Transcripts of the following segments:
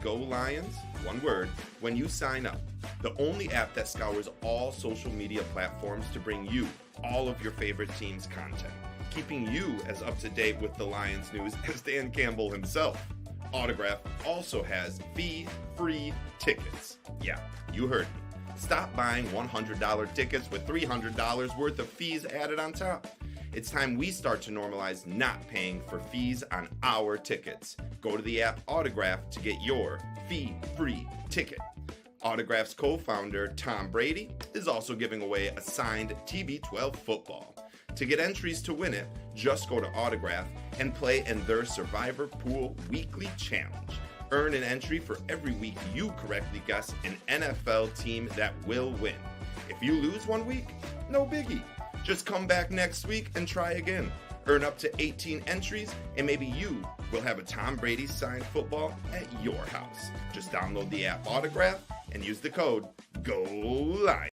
Go Lions, one word, when you sign up. The only app that scours all social media platforms to bring you all of your favorite teams' content, keeping you as up to date with the Lions news as Dan Campbell himself. Autograph also has fee-free tickets. Yeah, you heard me. Stop buying $100 tickets with $300 worth of fees added on top. It's time we start to normalize not paying for fees on our tickets. Go to the app Autograph to get your fee-free ticket. Autograph's co-founder, Tom Brady, is also giving away a signed TB12 football. To get entries to win it, just go to Autograph and play in their Survivor Pool Weekly Challenge. Earn an entry for every week you correctly guess an NFL team that will win. If you lose one week, no biggie. Just come back next week and try again. Earn up to 18 entries, and maybe you will have a Tom Brady signed football at your house. Just download the app Autograph and use the code GOLIONS.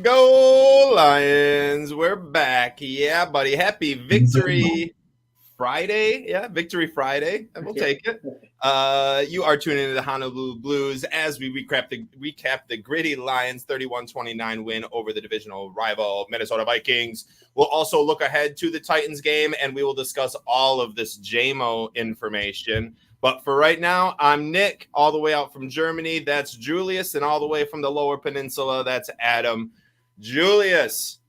Go Lions, we're back. Yeah, buddy. Happy Victory Friday. Yeah, Victory Friday. We'll take it. You are tuning into the Honolulu Blues as we recap the gritty Lions 31-29 win over the divisional rival Minnesota Vikings. We'll also look ahead to the Titans game, and we will discuss all of this Jamo information. But for right now, I'm Nick, all the way out from Germany. That's Julius, and all the way from the Lower Peninsula, that's Adam. Julius,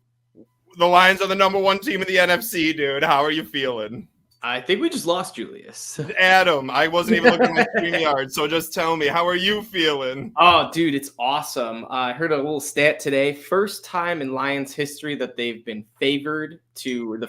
the Lions are the number one team in the NFC, dude. How are you feeling? I think we just lost Julius. Adam, I wasn't even looking at StreamYard, so just tell me, how are you feeling? Oh, dude, it's awesome. I heard a little stat today. First time in Lions history that they've been favorite to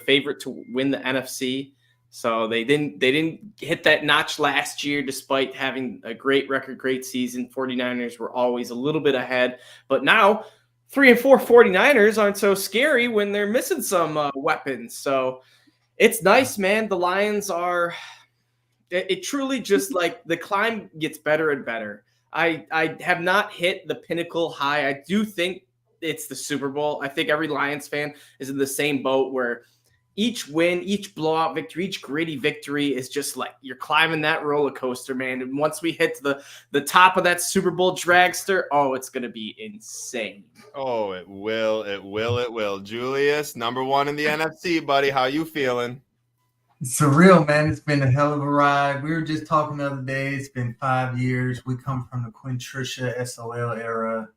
win the NFC. So they didn't hit that notch last year despite having a great record, great season. 49ers were always a little bit ahead, but now 3-4 49ers aren't so scary when they're missing some weapons. So it's nice, man. The Lions are it truly just like the climb gets better and better. I have not hit the pinnacle high. I do think it's the Super Bowl. I think every Lions fan is in the same boat where each win, each blowout victory, each gritty victory is just like you're climbing that roller coaster, man. And once we hit the top of that Super Bowl dragster, oh, it's going to be insane. Oh, it will. It will. Julius, number one in the NFC, buddy. How you feeling? It's surreal, man. It's been a hell of a ride. We were just talking the other day. It's been 5 years. We come from the Quinn Trisha SOL era.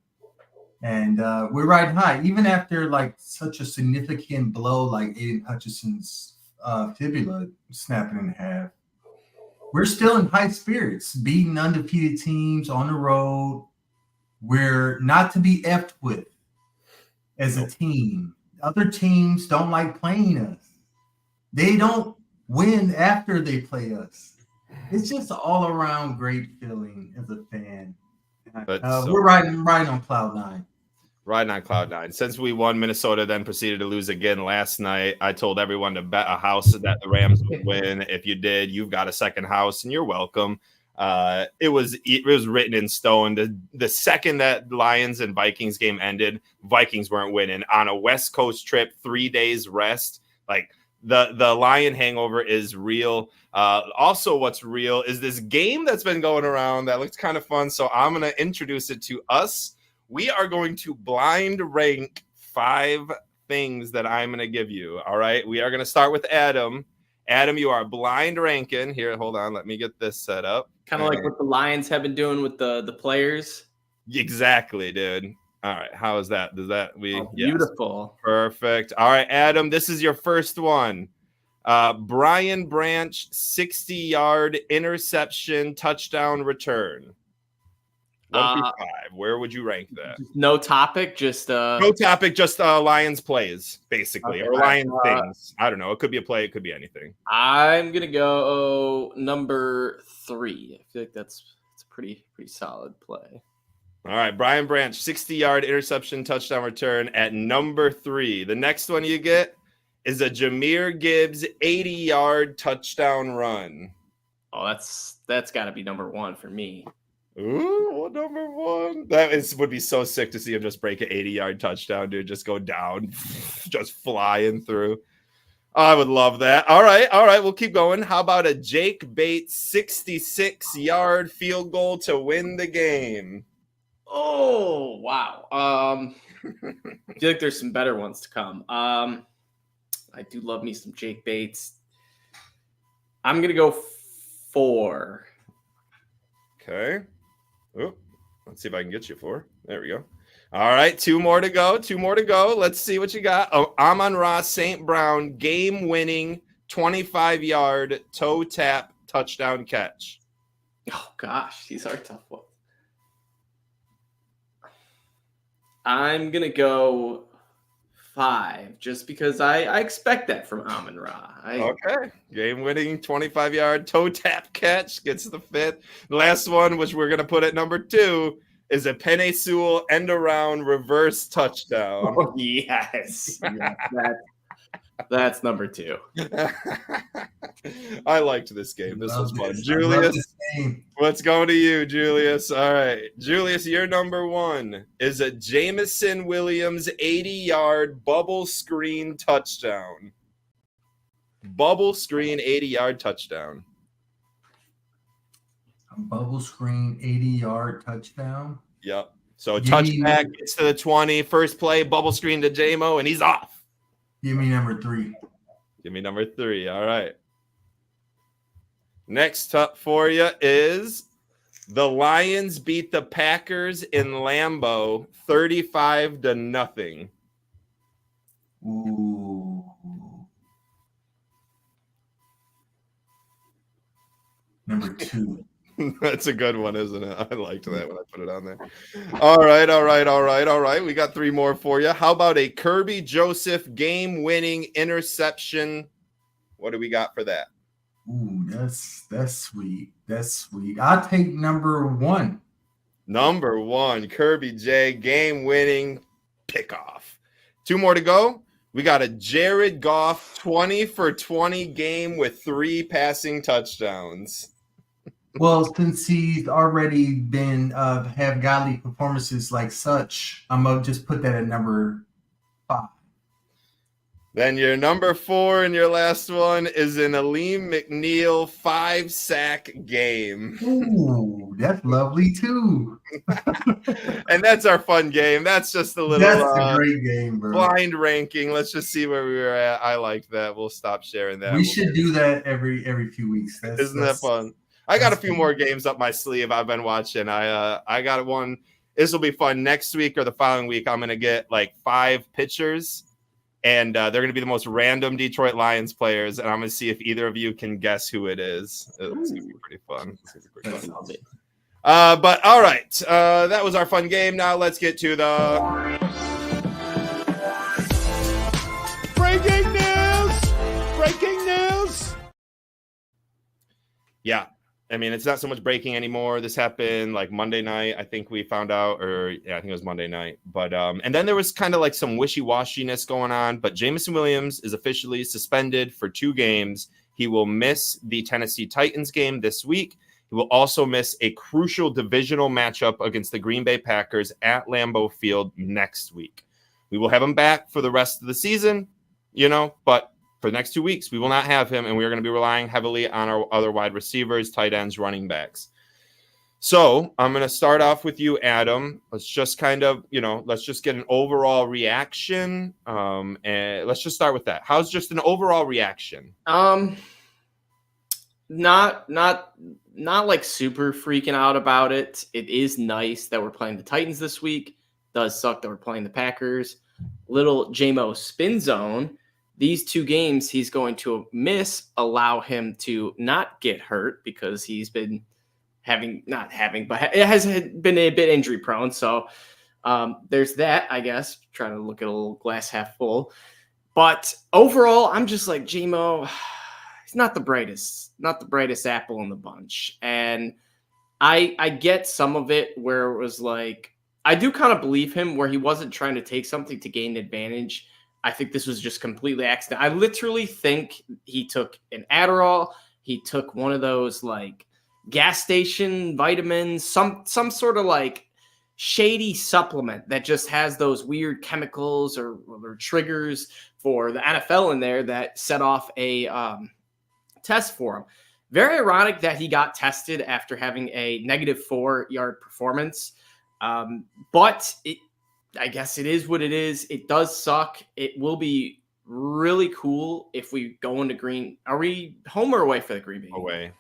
And we're riding high, even after like such a significant blow like Aiden Hutchinson's fibula snapping in half. We're still in high spirits, beating undefeated teams on the road. We're not to be effed with as a team. Other teams don't like playing us. They don't win after they play us. It's just an all-around great feeling as a fan. We're riding on cloud nine. Riding on cloud nine. Since we won, Minnesota then proceeded to lose again last night. I told everyone to bet a house that the Rams would win. If you did, you've got a second house, and you're welcome. It was written in stone. The second that Lions and Vikings game ended, Vikings weren't winning. On a West Coast trip, 3 days rest, like the Lion hangover is real. Also, what's real is this game that's been going around that looks kind of fun. So I'm going to introduce it to us. We are going to blind rank 5 things that I'm going to give you. All right. We are going to start with Adam. Adam, you are blind ranking. Here, hold on. Let me get this set up. Kind of like what the Lions have been doing with the players. Exactly, dude. All right. How is that? Does that beautiful. Yes. Perfect. All right, Adam, this is your first one. Brian Branch, 60-yard interception, touchdown return. 1 through 5. Where would you rank that? No topic, just no topic, just Lions plays, basically, okay, or Lions things. I don't know. It could be a play. It could be anything. I'm gonna go number 3. I feel like that's a pretty solid play. All right, Brian Branch, 60-yard interception touchdown return at number 3. The next one you get is a Jahmyr Gibbs 80-yard touchdown run. Oh, that's got to be number 1 for me. Ooh, well, number 1. Would be so sick to see him just break an 80-yard touchdown, dude. Just go down, just flying through. I would love that. All right. We'll keep going. How about a Jake Bates 66-yard field goal to win the game? Oh, wow. I feel like there's some better ones to come. I do love me some Jake Bates. I'm going to go 4. Okay. Oh, let's see if I can get you 4. There we go. All right, 2 more to go. Let's see what you got. Oh, Amon-Ra St. Brown, game-winning 25-yard toe tap touchdown catch. Oh, gosh, these are tough ones. I'm going to go 5, just because I expect that from Amon-Ra. Okay. Game-winning 25-yard toe tap catch gets the 5th. The last one, which we're going to put at number 2, is a Penei Sewell end-around reverse touchdown. Oh, yes. That's number 2. I liked this game. This was fun. Julius, let's go to you, Julius. All right. Julius, your number 1 is a Jameson Williams 80-yard bubble screen touchdown. Bubble screen 80-yard touchdown. A bubble screen 80-yard touchdown. Yep. So touchback gets to the 20. First play, bubble screen to Jamo, and he's off. Give me number 3. Give me number 3. All right. Next up for you is the Lions beat the Packers in Lambeau 35-0. Ooh. Number 2. That's a good one, isn't it? I liked that when I put it on there. All right. We got 3 more for you. How about a Kirby Joseph game-winning interception? What do we got for that? Ooh, that's sweet. That's sweet. I'll take number 1. Number 1, Kirby J, game-winning pickoff. 2 more to go. We got a Jared Goff 20-for-20 game with 3 passing touchdowns. Well, since he's already been have godly performances like such, I'm gonna just put that at number 5. Then your number 4 and your last one is an Aleem McNeil 5-sack game. Ooh, that's lovely too. And that's our fun game. That's just a little That's a great game, bro. Blind ranking. Let's just see where we were at. I liked that. We'll stop sharing that. We should do that every few weeks. Isn't that fun? I got a few more games up my sleeve I've been watching. I got one. This will be fun. Next week or the following week, I'm going to get like 5 pitchers, and they're going to be the most random Detroit Lions players, and I'm going to see if either of you can guess who it is. It's going to be pretty fun. But all right, that was our fun game. Now let's get to the breaking news. Yeah. I mean, it's not so much breaking anymore. This happened like Monday night. I think we found out, I think it was Monday night. But and then there was kind of like some wishy-washiness going on. But Jameson Williams is officially suspended for 2 games. He will miss the Tennessee Titans game this week. He will also miss a crucial divisional matchup against the Green Bay Packers at Lambeau Field next week. We will have him back for the rest of the season, but for the next 2 weeks, we will not have him, and we are going to be relying heavily on our other wide receivers, tight ends, running backs. So I'm going to start off with you, Adam. Let's just kind of, let's just get an overall reaction. And let's just start with that. How's just an overall reaction? Not like super freaking out about it. It is nice that we're playing the Titans this week. It does suck that we're playing the Packers. Little Jamo spin zone. These 2 games he's going to miss allow him to not get hurt because he's been but it has been a bit injury prone. So there's that, I guess, trying to look at a little glass half full. But overall, I'm just like, Jamo, he's not the brightest apple in the bunch. And I get some of it where it was like, I do kind of believe him where he wasn't trying to take something to gain advantage. I think this was just completely accident. I literally think he took an Adderall. He took one of those like gas station vitamins, some sort of like shady supplement that just has those weird chemicals or triggers for the NFL in there that set off a test for him. Very ironic that he got tested after having a negative 4-yard performance. But I guess it is what it is. It does suck. It will be really cool if we go into Green. Are we home or away for the Green Bay? Away.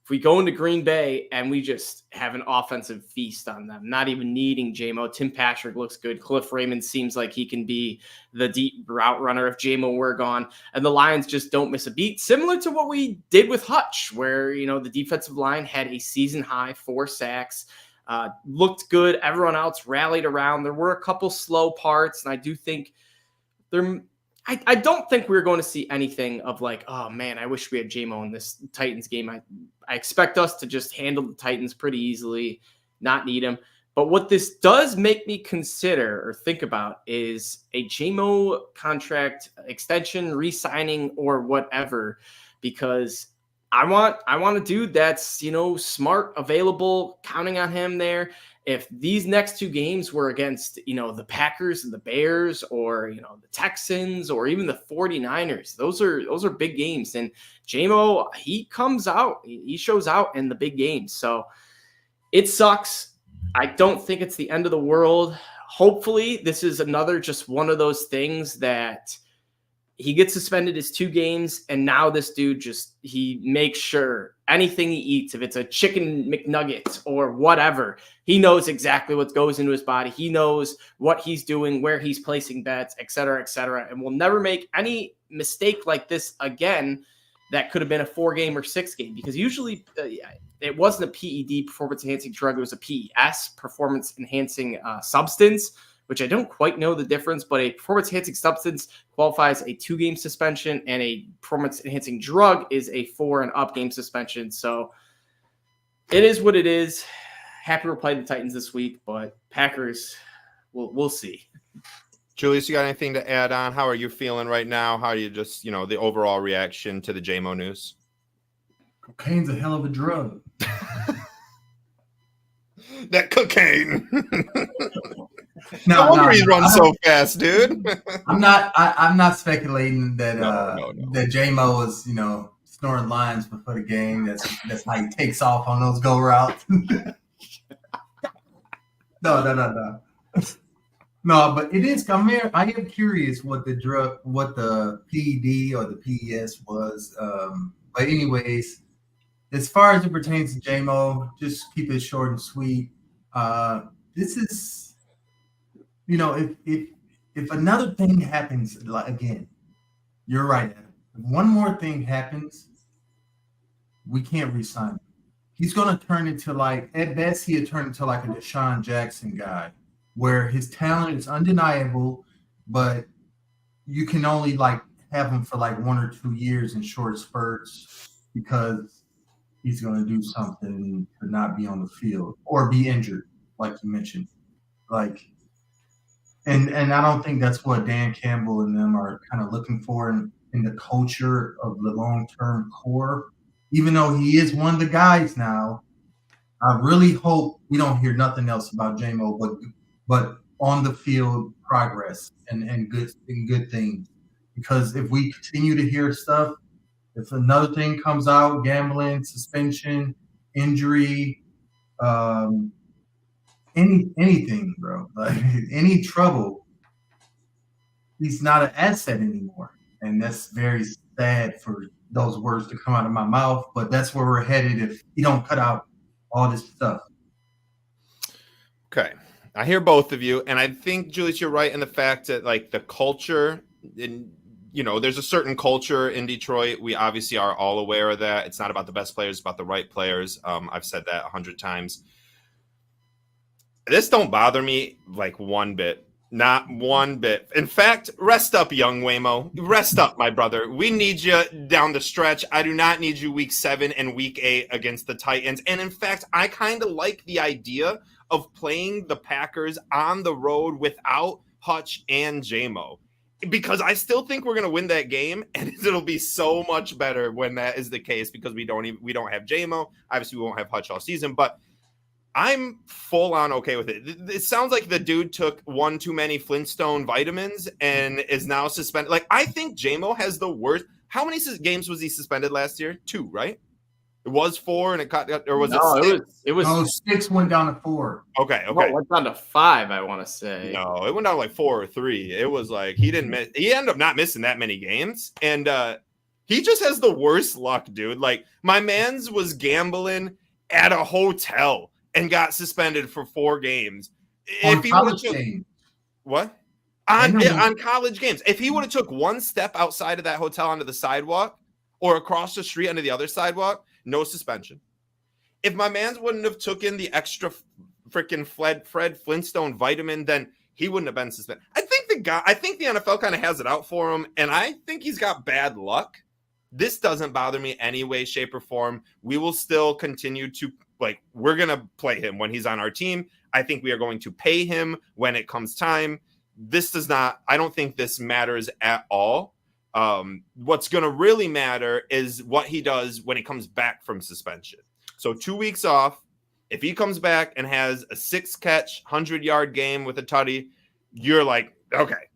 If we go into Green Bay and we just have an offensive feast on them, not even needing Jamo. Tim Patrick looks good. Cliff Raymond seems like he can be the deep route runner if Jamo were gone. And the Lions just don't miss a beat. Similar to what we did with Hutch, where, the defensive line had a season high 4 sacks. Looked good. Everyone else rallied around. There were a couple slow parts, and I do think I don't think we're going to see anything of like, oh man, I wish we had Jamo in this Titans game. I expect us to just handle the Titans pretty easily, not need him. But what this does make me consider or think about is a Jamo contract extension, re-signing, or whatever, because I want a dude that's, smart, available, counting on him there. If these next 2 games were against, the Packers and the Bears, or, the Texans, or even the 49ers, those are big games. And Jamo, he comes out, he shows out in the big games. So it sucks. I don't think it's the end of the world. Hopefully this is another, just one of those things that he gets suspended his 2 games, and now this dude he makes sure anything he eats, if it's a chicken McNugget or whatever, he knows exactly what goes into his body. He knows what he's doing, where he's placing bets, et cetera, and will never make any mistake like this again that could have been a 4-game or 6-game, because usually it wasn't a PED, performance-enhancing drug. It was a PES, performance-enhancing substance, which I don't quite know the difference, but a performance-enhancing substance qualifies a 2-game suspension, and a performance-enhancing drug is a 4 and up game suspension. So it is what it is. Happy we're playing the Titans this week, but Packers, we'll see. Julius, you got anything to add on? How are you feeling right now? How are you just, the overall reaction to the Jamo news? Cocaine's a hell of a drug. That cocaine. No wonder he's run so fast, dude. I'm not speculating that No. that Jamo is snoring lines before the game. That's how he takes off on those go routes. No. No, but it is. I am curious what the PED or the PES was. But anyways, as far as it pertains to Jamo, just keep it short and sweet. This is, if another thing happens, like again, you're right. If one more thing happens, we can't re-sign him. He's going to turn into at best, he'll turn into like a Deshaun Jackson guy, where his talent is undeniable, but you can only have him for 1 or 2 years in short spurts because he's going to do something to not be on the field or be injured, like you mentioned. And I don't think that's what Dan Campbell and them are kind of looking for in the culture of the long-term core. Even though he is one of the guys now, I really hope we don't hear nothing else about Jamo, but on the field progress and good things. Because if we continue to hear stuff, if another thing comes out, gambling, suspension, injury, anything, bro, any trouble, he's not an asset anymore. And that's very sad for those words to come out of my mouth, but that's where we're headed if you don't cut out all this stuff. Okay. I hear both of you, and I think, Julius, you're right in the fact that the culture, there's a certain culture in Detroit. We obviously are all aware of that. It's not about the best players, it's about the right players. I've said that 100 times. This don't bother me one bit. Not one bit. In fact, rest up, young Waymo. Rest up, my brother. We need you down the stretch. I do not need you week 7 and week 8 against the Titans. And in fact, I kind of like the idea of playing the Packers on the road without Hutch and Jamo, because I still think we're going to win that game, and it'll be so much better when that is the case, because we don't have Jamo. Obviously, we won't have Hutch all season, but I'm full on okay with it. It sounds like the dude took one too many Flintstone vitamins and is now suspended. Like, I think Jamo has the worst. How many games was he suspended last year? 2, right? It was 4, and it cut, or was no, it 6? It was 6 went down to 4. Okay. Well, it went down to 5, I want to say. No, it went down like 4 or 3. It was like he didn't miss. He ended up not missing that many games, and he just has the worst luck, dude. Like, my man's was gambling at a hotel and got suspended for 4 games. If he would have what on college games, if he would have took one step outside of that hotel onto the sidewalk or across the street onto the other sidewalk, no suspension. If my man wouldn't have taken the extra freaking Fred Flintstone vitamin, then he wouldn't have been suspended. I think the NFL kind of has it out for him, and I think he's got bad luck. This doesn't bother me any way, shape, or form. We will still continue to, we're going to play him when he's on our team. I think we are going to pay him when it comes time. I don't think this matters at all. What's going to really matter is what he does when he comes back from suspension. So 2 weeks off, if he comes back and has a 6-catch, 100-yard game with a tutty, you're like, okay,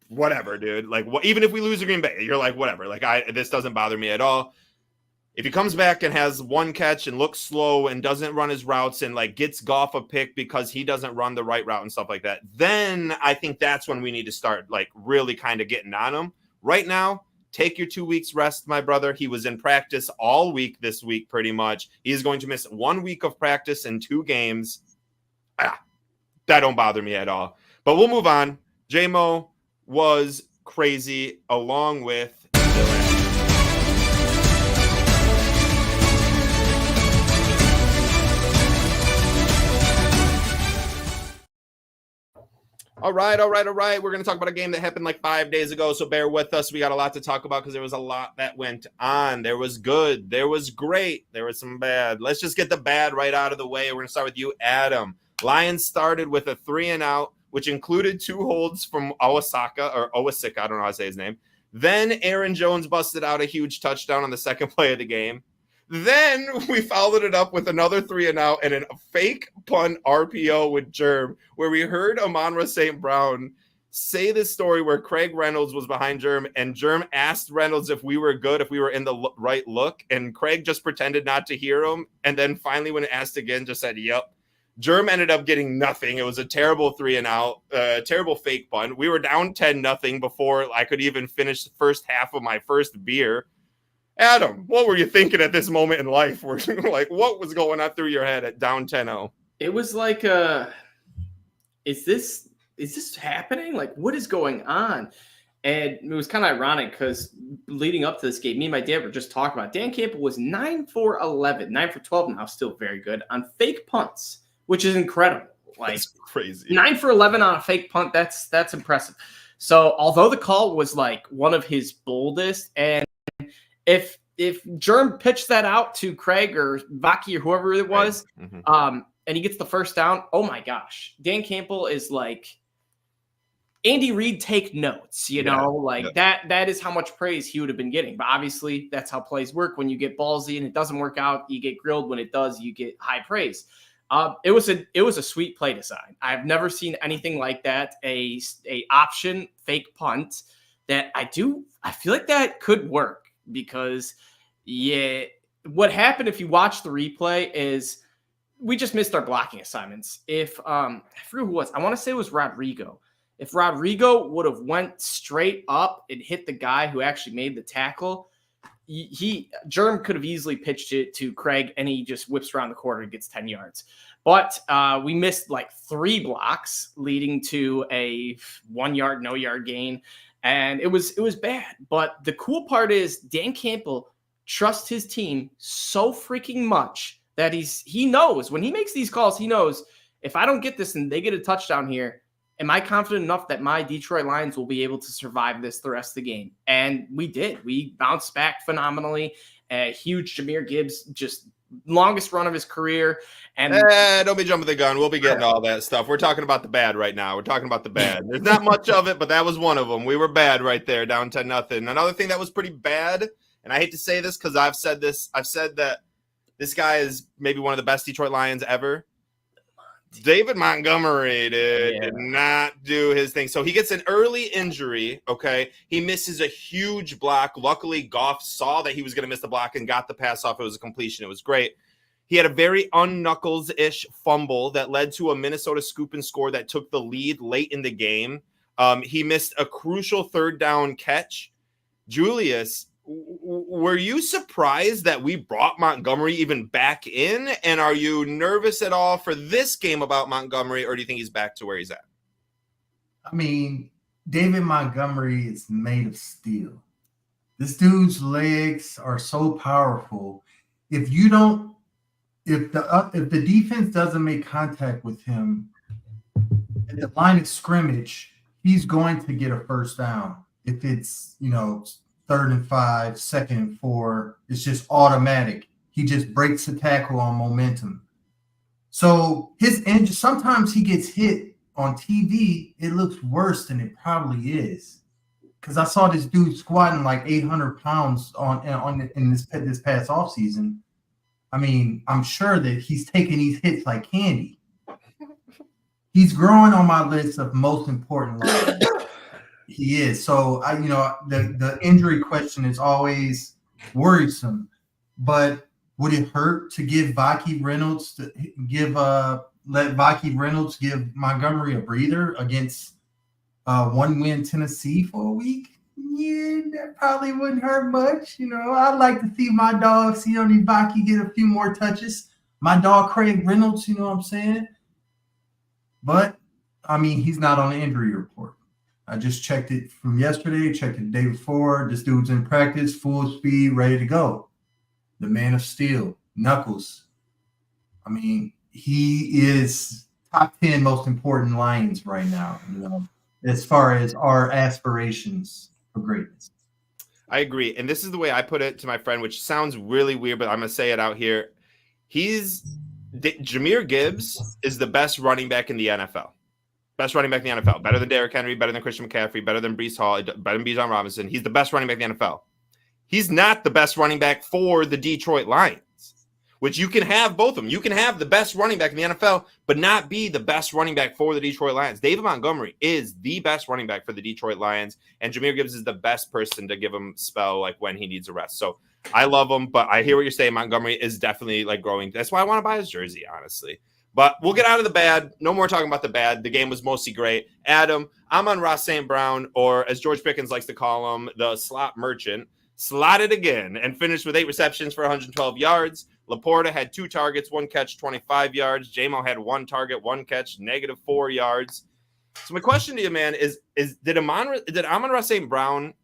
whatever, dude. Like, even if we lose to Green Bay, you're like, whatever. Like, this doesn't bother me at all. If he comes back and has 1 catch and looks slow and doesn't run his routes and gets Goff a pick because he doesn't run the right route and stuff like that, then I think that's when we need to start really kind of getting on him. Right now, take your 2 weeks rest, my brother. He was in practice all week this week, pretty much. He's going to miss 1 week of practice and 2 games. That don't bother me at all. But we'll move on. Jamo was crazy, along with All right. We're going to talk about a game that happened 5 days ago, so bear with us. We got a lot to talk about because there was a lot that went on. There was good. There was great. There was some bad. Let's just get the bad right out of the way. We're going to start with you, Adam. Lions started with a 3-and-out, which included 2 holds from Owasika. I don't know how to say his name. Then Aaron Jones busted out a huge touchdown on the second play of the game. Then we followed it up with another 3-and-out and a fake punt RPO with Germ, where we heard Amon-Ra St. Brown say this story where Craig Reynolds was behind Germ, and Germ asked Reynolds if we were good, if we were in the right look, and Craig just pretended not to hear him, and then finally when asked again, just said, yep. Germ ended up getting nothing. It was a terrible 3-and-out, terrible fake punt. We were down 10-0 before I could even finish the first half of my first beer. Adam, what were you thinking at this moment in life? What was going on through your head at down 10-0? It was like, is this happening? What is going on? And it was kind of ironic because leading up to this game, me and my dad were just talking about Dan Campbell was 9 for 11, 9 for 12 now, still very good on fake punts, which is incredible. That's crazy. 9 for 11 on a fake punt. That's impressive. So although the call was one of his boldest, and if Germ pitched that out to Craig or Vaki or whoever it was, and he gets the first down, oh my gosh, Dan Campbell is Andy Reid take notes, that is how much praise he would have been getting. But obviously that's how plays work. When you get ballsy and it doesn't work out, you get grilled. When it does, you get high praise. It was a sweet play design. I've never seen anything like that. A option fake punt that I feel like that could work. Because, what happened if you watch the replay is we just missed our blocking assignments. If I forget who it was, I want to say it was Rodrigo. If Rodrigo would have went straight up and hit the guy who actually made the tackle, Germ could have easily pitched it to Craig, and he just whips around the corner and gets 10 yards. But we missed 3 blocks, leading to a 1 yard, no yard gain. And it was bad. But the cool part is Dan Campbell trusts his team so freaking much that he knows when he makes these calls, he knows if I don't get this and they get a touchdown here, am I confident enough that my Detroit Lions will be able to survive this the rest of the game? And we did. We bounced back phenomenally. A huge Jahmyr Gibbs, just longest run of his career. And don't be jumping the gun. We'll be getting all that stuff. We're talking about the bad right now. We're talking about the bad. There's not much of it, but that was one of them. We were bad right there, down 10-0. Another thing that was pretty bad, and I hate to say this because I've said that this guy is maybe one of the best Detroit Lions ever. David Montgomery did not do his thing. So he gets an early injury, okay? He misses a huge block. Luckily, Goff saw that he was going to miss the block and got the pass off. It was a completion. It was great. He had a very un-Knuckles-ish fumble that led to a Minnesota scoop and score that took the lead late in the game. He missed a crucial third down catch. Julius, were you surprised that we brought Montgomery even back in? And are you nervous at all for this game about Montgomery, or do you think he's back to where he's at? I mean, David Montgomery is made of steel. This dude's legs are so powerful. If the defense doesn't make contact with him at the line of scrimmage, he's going to get a first down. If it's, 3rd and 5, 2nd and 4, it's just automatic. He just breaks the tackle on momentum. So sometimes he gets hit on TV. It looks worse than it probably is. Because I saw this dude squatting like 800 pounds in this past offseason. I mean, I'm sure that he's taking these hits like candy. He's growing on my list of most important linemen. He is. So the injury question is always worrisome. But would it hurt to give let Vicky Reynolds give Montgomery a breather against one-win Tennessee for a week? Yeah, that probably wouldn't hurt much. I'd like to see my dog, Vicky, get a few more touches. My dog, Craig Reynolds, you know what I'm saying? But, I mean, he's not on the injury report. I just checked it from yesterday, checked it the day before. This dude's in practice, full speed, ready to go. The man of steel, Knuckles. I mean, he is top 10 most important Lions right now, as far as our aspirations for greatness. I agree. And this is the way I put it to my friend, which sounds really weird, but I'm going to say it out here. Jahmyr Gibbs is the best running back in the NFL. Best running back in the NFL. Better than Derrick Henry, better than Christian McCaffrey, better than Breece Hall, better than Bijan Robinson. He's the best running back in the NFL. He's not the best running back for the Detroit Lions, which you can have both of them. You can have the best running back in the NFL, but not be the best running back for the Detroit Lions. David Montgomery is the best running back for the Detroit Lions, and Jahmyr Gibbs is the best person to give him spell like when he needs a rest. So I love him, but I hear what you're saying. Montgomery is definitely like growing. That's why I want to buy his jersey, honestly. But we'll get out of the bad. No more talking about the bad. The game was mostly great. Adam, Amon-Ra St. Brown, or as George Pickens likes to call him, the slot merchant, slotted again and finished with 8 receptions for 112 yards. Laporta had 2 targets, 1 catch, 25 yards. Jamo had 1 target, 1 catch, -4 yards. So my question to you, man, is did Amon-Ra St. Brown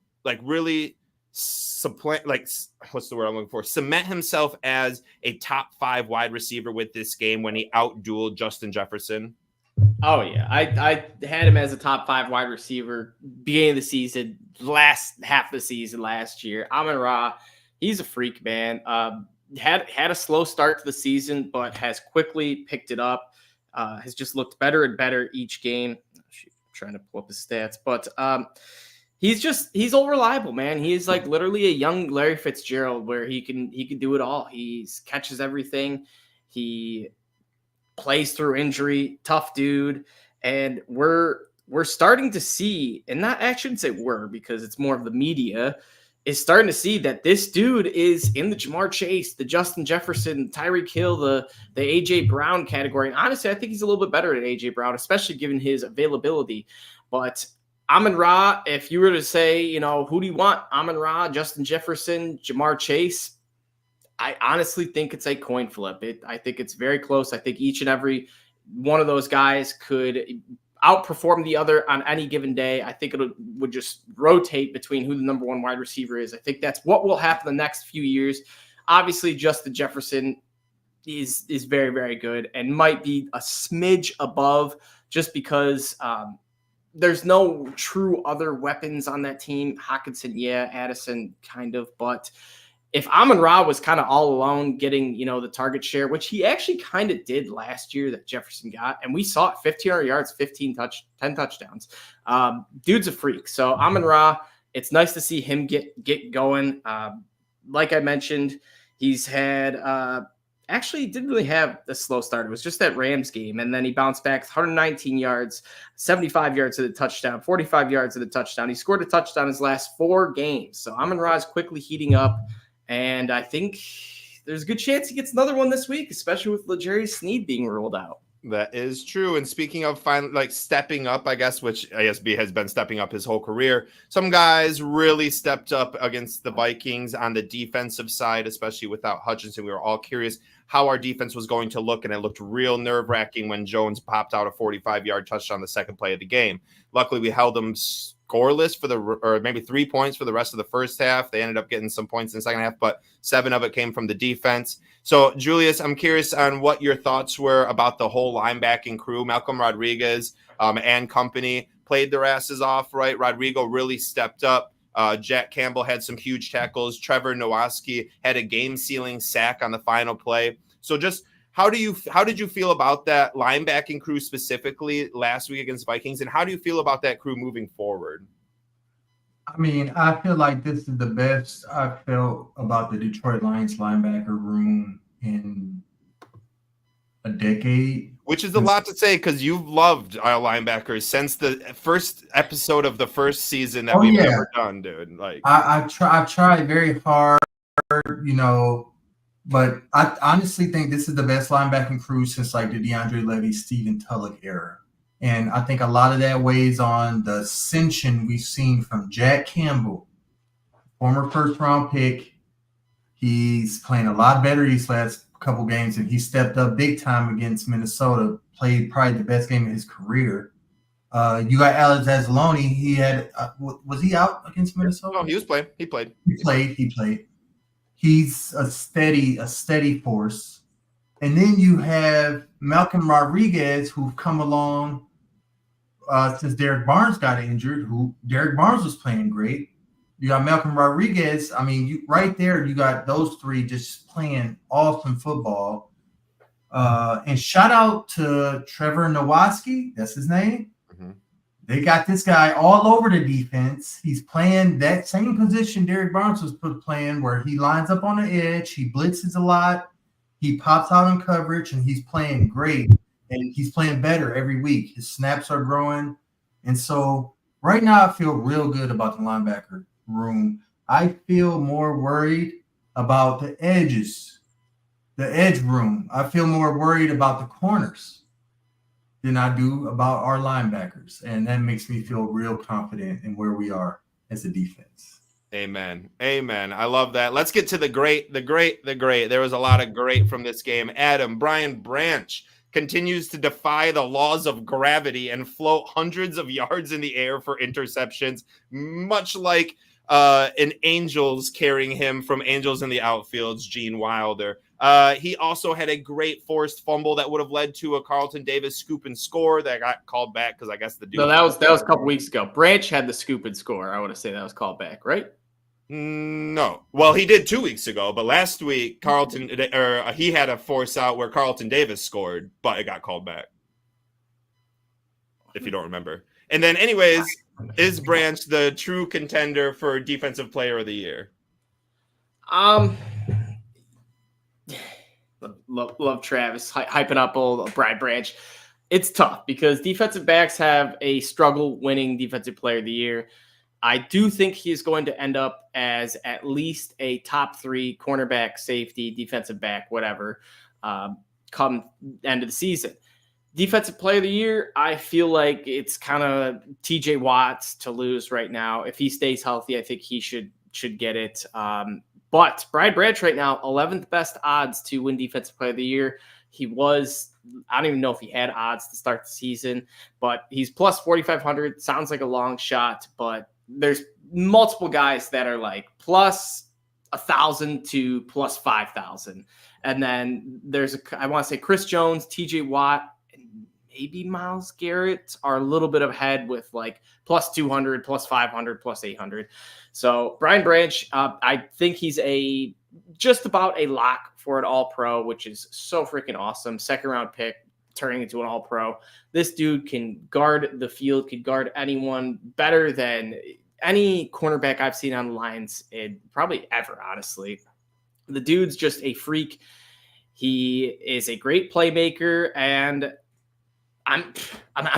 really supplant, what's the word I'm looking for? Cement himself as a top 5 wide receiver with this game when he outdueled Justin Jefferson? Oh, yeah. I had him as a top 5 wide receiver beginning of the season, last half of the season last year. Amon-Ra, he's a freak, man. Had a slow start to the season, but has quickly picked it up. Has just looked better and better each game. I'm trying to pull up his stats, but he's all reliable, man. He's like literally a young Larry Fitzgerald where he can do it all. He catches everything. He plays through injury, tough dude. And we're starting to see, and I shouldn't say we're because it's more of the media, is starting to see that this dude is in the Jamar Chase, the Justin Jefferson, Tyreek Hill, the A.J. Brown category. And honestly, I think he's a little bit better than A.J. Brown, especially given his availability. But Amon-Ra, if you were to say, who do you want? Amon-Ra, Justin Jefferson, Jamar Chase, I honestly think it's a coin flip. I think it's very close. I think each and every one of those guys could outperform the other on any given day. I think it would just rotate between who the number 1 wide receiver is. I think that's what will happen the next few years. Obviously, Justin Jefferson is very, very good and might be a smidge above just because there's no true other weapons on that team. Hawkinson, yeah, Addison, kind of, but if Amon-Ra was kind of all alone getting, the target share, which he actually kind of did last year that Jefferson got, and we saw it, 1,500 yards, 10 touchdowns. Dude's a freak. So Amon-Ra, it's nice to see him get going. Like I mentioned, he's had actually didn't really have a slow start. It was just that Rams game, and then he bounced back 119 yards, 75 yards to the touchdown, 45 yards to the touchdown. He scored a touchdown his last 4 games. So Amon-Ra is quickly heating up. And I think there's a good chance he gets another one this week, especially with L'Jarius Sneed being ruled out. That is true. And speaking of finally stepping up, I guess, which ASB has been stepping up his whole career, some guys really stepped up against the Vikings on the defensive side, especially without Hutchinson. We were all curious how our defense was going to look, and it looked real nerve-wracking when Jones popped out a 45-yard touchdown the second play of the game. Luckily, we held them scoreless or maybe 3 points for the rest of the first half. They ended up getting some points in the second half, but 7 of it came from the defense. So, Julius, I'm curious on what your thoughts were about the whole linebacking crew. Malcolm Rodriguez and company played their asses off, right? Rodrigo really stepped up. Jack Campbell had some huge tackles. Trevor Nowaski had a game-sealing sack on the final play. So just how did you feel about that linebacking crew specifically last week against Vikings, and how do you feel about that crew moving forward? I mean, I feel like this is the best I've felt about the Detroit Lions linebacker room in a decade. Which is a lot to say because you've loved our linebackers since the first episode of the first season that we've ever done, dude. Like I've tried very hard, but I honestly think this is the best linebacking crew since like the DeAndre Levy, Stephen Tulloch era. And I think a lot of that weighs on the ascension we've seen from Jack Campbell, former first-round pick. He's playing a lot better these last couple games, and he stepped up big time against Minnesota, played probably the best game of his career. You got Alex Anzalone. He had was he out against Minnesota? No, he was playing. He played. He played. He's a steady force. And then you have Malcolm Rodriguez, who've come along since Derek Barnes got injured. Derek Barnes was playing great. You got Malcolm Rodriguez. I mean, right there, you got those 3 just playing awesome football. And shout out to Trevor Nowaski. That's his name. Mm-hmm. They got this guy all over the defense. He's playing that same position Derek Barnes was playing, where he lines up on the edge. He blitzes a lot. He pops out in coverage, and he's playing great. And he's playing better every week. His snaps are growing. And so right now I feel real good about the linebacker room. I feel more worried about the edges, the edge room. I feel more worried about the corners than I do about our linebackers. And that makes me feel real confident in where we are as a defense. Amen. I love that. Let's get to the great. There was a lot of great from this game. Brian Branch continues to defy the laws of gravity and float hundreds of yards in the air for interceptions, much like an Angels carrying him from Angels in the Outfield's Gene Wilder. He also had a great forced fumble that would have led to a Carlton Davis scoop and score that got called back because I guess the dude. No, that was a couple weeks ago. Branch had the scoop and score. I want to say that was called back, right? No. Well, he did 2 weeks ago, but last week he had a force out where Carlton Davis scored, but it got called back. If you don't remember. And then anyways, is Branch the true contender for Defensive Player of the Year? Love Travis hyping up old Brian Branch. It's tough because defensive backs have a struggle winning Defensive Player of the Year. I do think he's going to end up as at least a top 3 cornerback, safety, defensive back, whatever, come end of the season. Defensive Player of the Year, I feel like it's kind of TJ Watts to lose right now. If he stays healthy, I think he should get it. But Brian Branch right now, 11th best odds to win Defensive Player of the Year. He was, I don't even know if he had odds to start the season, but he's plus 4,500. Sounds like a long shot, but there's multiple guys that are like plus 1,000 to plus 5,000. And then there's I want to say Chris Jones, TJ Watt, and maybe Myles Garrett are a little bit ahead with like plus 200, plus 500, plus 800. So Brian Branch, I think he's just about a lock for an all-pro, which is so freaking awesome. Second round pick turning into an all-pro. This dude can guard the field, can guard anyone better than any cornerback I've seen on the Lions in probably ever, honestly. The dude's just a freak. He is a great playmaker, and I'm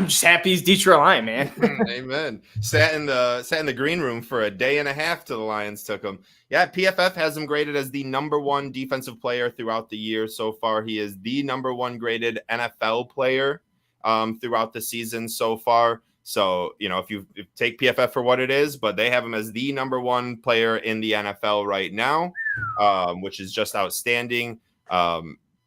just happy he's Detroit Lion, man. Amen. Sat in the green room for a day and a half till the Lions took him. Yeah, PFF has him graded as the #1 defensive player throughout the year. So far, he is the #1 graded NFL player throughout the season so far. So, if you take PFF for what it is, but they have him as the #1 player in the NFL right now, which is just outstanding.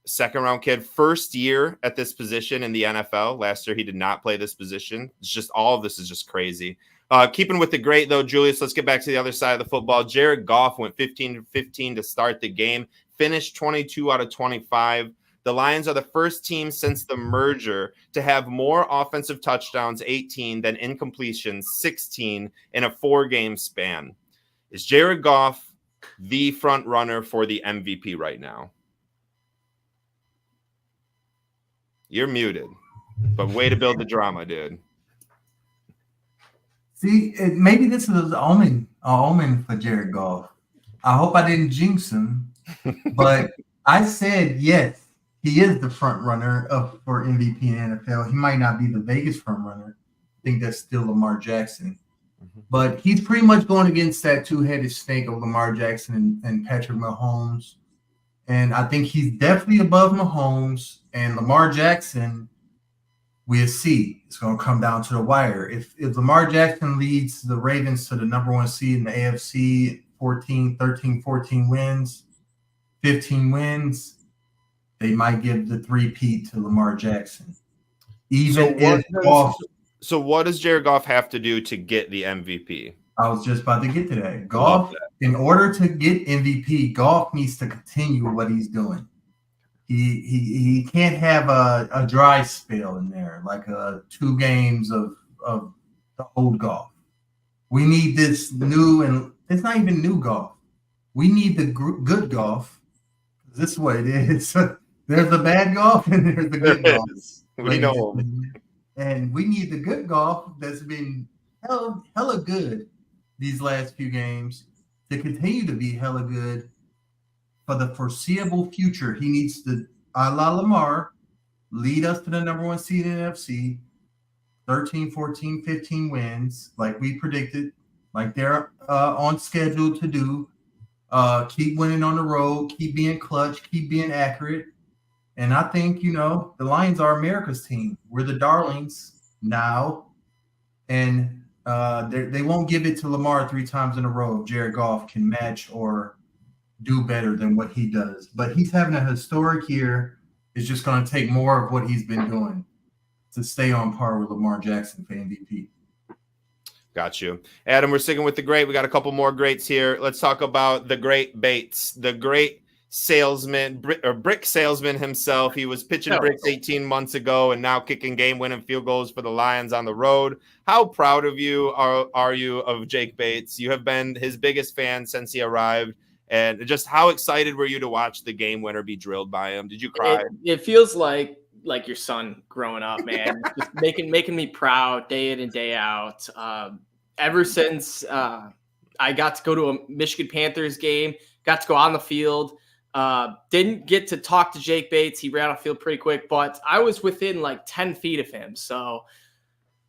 Second round kid, first year at this position in the NFL. Last year, he did not play this position. It's just all of this is just crazy. Keeping with the great, though, Julius, let's get back to the other side of the football. Jared Goff went 15-15 to start the game, finished 22 out of 25. The Lions are the first team since the merger to have more offensive touchdowns, 18, than incompletions, 16, in a 4-game span. Is Jared Goff the front runner for the MVP right now? You're muted, but way to build the drama, dude. See, maybe this is an omen for Jared Goff. I hope I didn't jinx him, but I said yes. He is the front runner for MVP in the NFL. He might not be the Vegas front runner. I think that's still Lamar Jackson. But he's pretty much going against that two-headed snake of Lamar Jackson and Patrick Mahomes. And I think he's definitely above Mahomes. And Lamar Jackson, we'll see. It's going to come down to the wire. If Lamar Jackson leads the Ravens to the #1 seed in the AFC, 14 wins, 15 wins, they might give the three-peat to Lamar Jackson. So what does Jared Goff have to do to get the MVP? I was just about to get to that. Goff, in order to get MVP, Goff needs to continue what he's doing. He can't have a dry spell in there, like 2 games of the old Goff. We need this new, and it's not even new Goff. We need the good Goff. This is what it is. There's the bad Goff and there's the good Goff. We know. And we need the good Goff that's been hella good these last few games to continue to be hella good for the foreseeable future. He needs to, a la Lamar, lead us to the #1 seed in the NFC, 13, 14, 15 wins, like we predicted, like they're on schedule to do. Keep winning on the road, keep being clutch, keep being accurate. And I think, the Lions are America's team. We're the darlings now. And they won't give it to Lamar 3 times in a row if Jared Goff can match or do better than what he does. But he's having a historic year. It's just going to take more of what he's been doing to stay on par with Lamar Jackson for MVP. Got you. Adam, we're sticking with the great. We got a couple more greats here. Let's talk about the great Bates, the great salesman, brick salesman himself. He was pitching bricks 18 months ago and now kicking game-winning field goals for the Lions on the road. How proud of you are you of Jake Bates? You have been his biggest fan since he arrived. And just how excited were you to watch the game winner be drilled by him? Did you cry? It feels like your son growing up, man. Just making me proud day in and day out. Ever since I got to go to a Michigan Panthers game, got to go on the field. Didn't get to talk to Jake Bates. He ran off field pretty quick, but I was within like 10 feet of him. So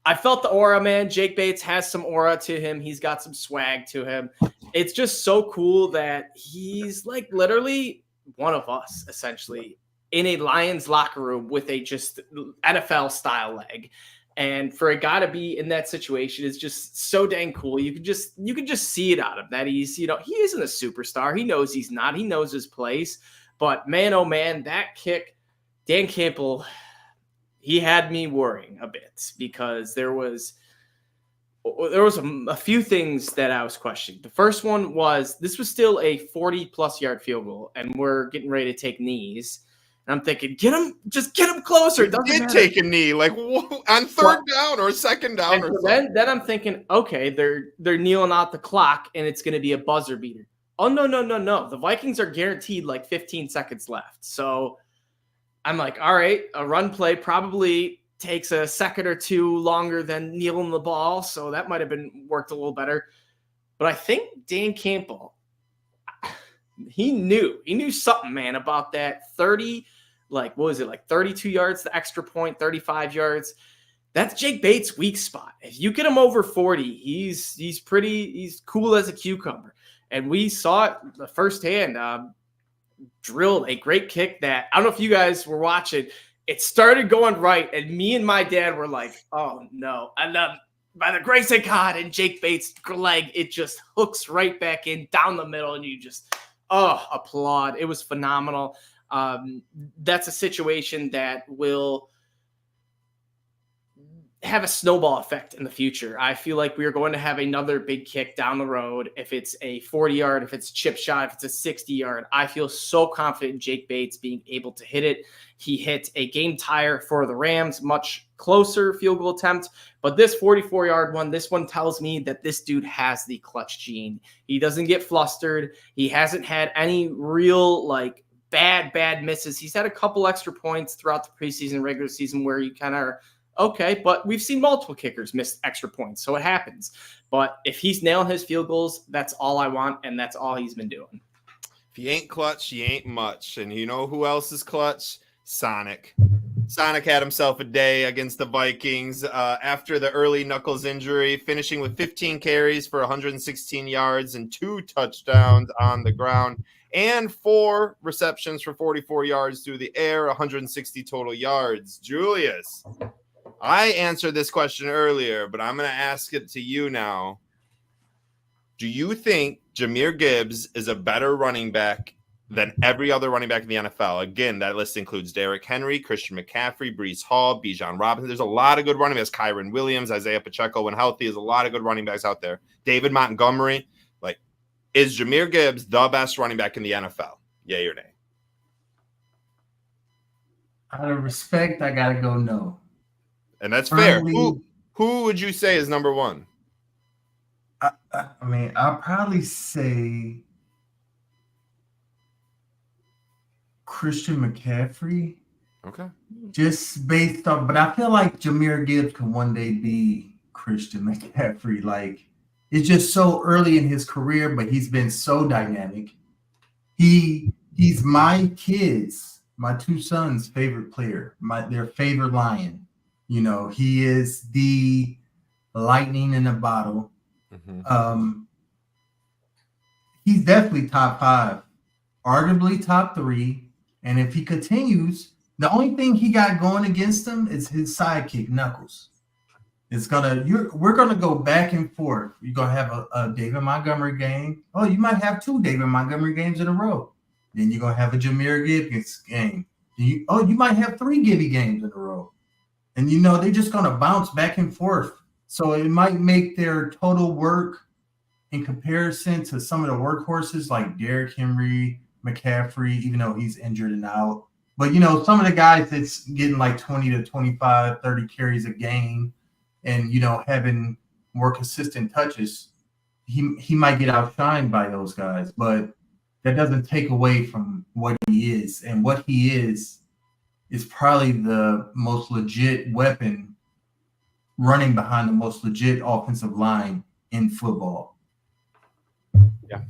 I felt the aura, man. Jake Bates has some aura to him. He's got some swag to him. It's just so cool that he's like literally one of us, essentially, in a Lions locker room with a just NFL style leg. And for a guy to be in that situation is just so dang cool. You can just see it out of him that he's, he isn't a superstar. He knows he's not. He knows his place. But man, oh man, that kick, Dan Campbell, he had me worrying a bit because there was a few things that I was questioning. The first one was this was still a 40-plus yard field goal, and we're getting ready to take knees. And I'm thinking, just get him closer. It doesn't Did matter. take a knee, like on third down or second down or something. Then I'm thinking, okay, they're kneeling out the clock, and it's going to be a buzzer beater. Oh, no. The Vikings are guaranteed like 15 seconds left. So I'm like, all right, a run play probably takes a second or two longer than kneeling the ball. So that might have been worked a little better. But I think Dan Campbell, he knew something, man, about that 30, like, what was it, like 32 yards, the extra point, 35 yards. That's Jake Bates' weak spot. If you get him over 40, he's cool as a cucumber. And we saw it firsthand. Drilled a great kick that, I don't know if you guys were watching, it started going right, and me and my dad were like, oh no. And by the grace of God and Jake Bates' leg, it just hooks right back in down the middle, and you just, applaud. It was phenomenal. That's a situation that will have a snowball effect in the future. I feel like we are going to have another big kick down the road. If it's a 40-yard, if it's a chip shot, if it's a 60-yard, I feel so confident in Jake Bates being able to hit it. He hit a game tire for the Rams, much closer field goal attempt. But this 44-yard one, this one tells me that this dude has the clutch gene. He doesn't get flustered. He hasn't had any real, like, bad misses. He's had a couple extra points throughout the preseason, regular season where you kind of are, okay, but we've seen multiple kickers miss extra points, so it happens. But if he's nailing his field goals, that's all I want, and that's all he's been doing. If he ain't clutch, he ain't much. And you know who else is clutch? Sonic. Sonic had himself a day against the Vikings after the early knuckles injury, finishing with 15 carries for 116 yards and 2 touchdowns on the ground, and 4 receptions for 44 yards through the air, 160 total yards. Julius, I answered this question earlier, but I'm going to ask it to you now. Do you think Jahmyr Gibbs is a better running back than every other running back in the NFL? Again, that list includes Derrick Henry, Christian McCaffrey, Breece Hall, Bijan Robinson. There's a lot of good running backs. Kyron Williams, Isaiah Pacheco, when healthy, there's a lot of good running backs out there. David Montgomery. Like, is Jahmyr Gibbs the best running back in the NFL? Yay or nay? Out of respect, I got to go no. And that's fair. Who would you say is number one? I mean, I'll probably say Christian McCaffrey. Okay. Just based on, but I feel like Jahmyr Gibbs could one day be Christian McCaffrey. Like, it's just so early in his career, but he's been so dynamic. He's my kids, my 2 sons' favorite player, their favorite Lion. You know, he is the lightning in a bottle. Mm-hmm. He's definitely top 5, arguably top 3. And if he continues, the only thing he got going against him is his sidekick, Knuckles. We're gonna go back and forth. You're gonna have a David Montgomery game. Oh, you might have 2 David Montgomery games in a row. Then you're gonna have a Jahmyr Gibbs game. You might have 3 Gibby games in a row. And, you know, they're just going to bounce back and forth. So it might make their total work in comparison to some of the workhorses like Derrick Henry, McCaffrey, even though he's injured and out. But, you know, some of the guys that's getting like 20 to 25, 30 carries a game and, you know, having more consistent touches, he might get outshined by those guys. But that doesn't take away from what he is. And what he is probably the most legit weapon running behind the most legit offensive line in football. Yeah.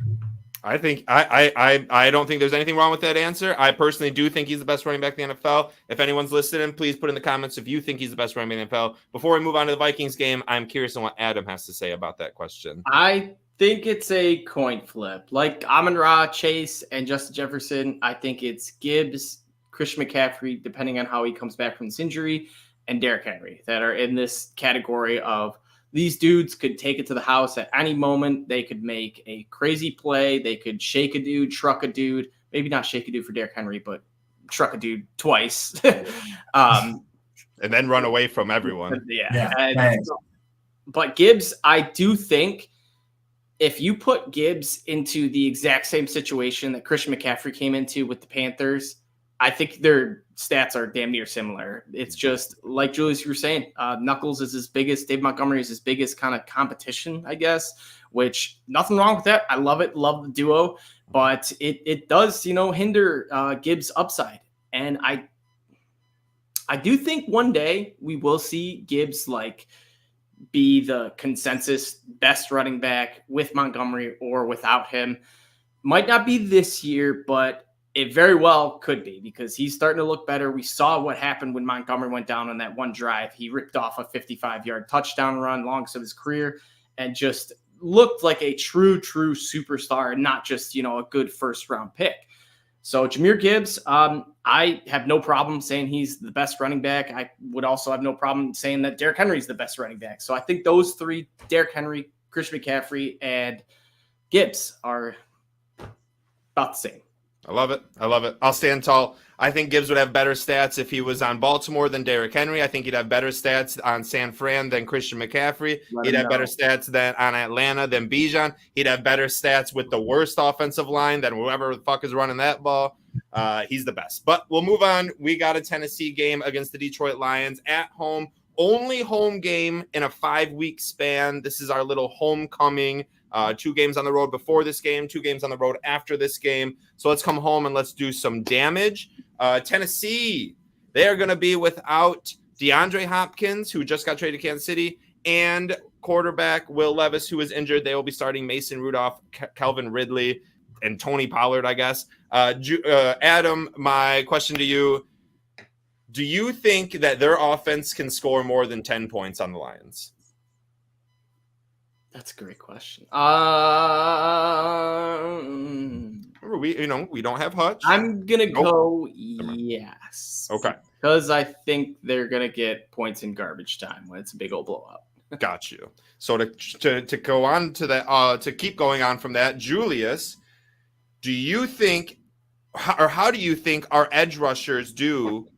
I think I don't think there's anything wrong with that answer. I personally do think he's the best running back in the NFL. If anyone's listening, please put in the comments if you think he's the best running back in the NFL. Before we move on to the Vikings game, I'm curious on what Adam has to say about that question. I think it's a coin flip. Like Amon-Ra, Chase, and Justin Jefferson, I think it's Gibbs, Christian McCaffrey, depending on how he comes back from this injury, and Derrick Henry that are in this category of these dudes could take it to the house at any moment. They could make a crazy play. They could shake a dude, truck a dude, maybe not shake a dude for Derrick Henry, but truck a dude twice. And then run away from everyone. Yeah. But Gibbs, I do think if you put Gibbs into the exact same situation that Christian McCaffrey came into with the Panthers, I think their stats are damn near similar. It's just like Julius, you were saying, Knuckles is his biggest, Dave Montgomery is his biggest kind of competition, I guess, which nothing wrong with that. I love it. Love the duo, but it does, hinder Gibbs' upside. And I do think one day we will see Gibbs be the consensus best running back with Montgomery or without him. Might not be this year, but it very well could be because he's starting to look better. We saw what happened when Montgomery went down on that one drive. He ripped off a 55-yard touchdown run, longest of his career, and just looked like a true superstar and not just, a good first-round pick. So Jahmyr Gibbs, I have no problem saying he's the best running back. I would also have no problem saying that Derrick Henry is the best running back. So I think those three, Derrick Henry, Christian McCaffrey, and Gibbs, are about the same. I love it. I'll stand tall. I think Gibbs would have better stats if he was on Baltimore than Derrick Henry. I think he'd have better stats on San Fran than Christian McCaffrey. He'd have better stats than on Atlanta than Bijan. He'd have better stats with the worst offensive line than whoever the fuck is running that ball. He's the best. But we'll move on. We got a Tennessee game against the Detroit Lions at home. Only home game in a 5-week span. This is our little homecoming. 2 games on the road before this game, 2 games on the road after this game. So let's come home and let's do some damage. Tennessee, they are going to be without DeAndre Hopkins, who just got traded to Kansas City, and quarterback Will Levis, who is injured. They will be starting Mason Rudolph, Calvin Ridley, and Tony Pollard, I guess. Adam, my question to you, do you think that their offense can score more than 10 points on the Lions? That's a great question. We don't have Hutch. I'm gonna go yes. Okay. Because I think they're gonna get points in garbage time when it's a big old blowout. Got you. So to go on to that, to keep going on from that, Julius, do you think, or how do you think our edge rushers do?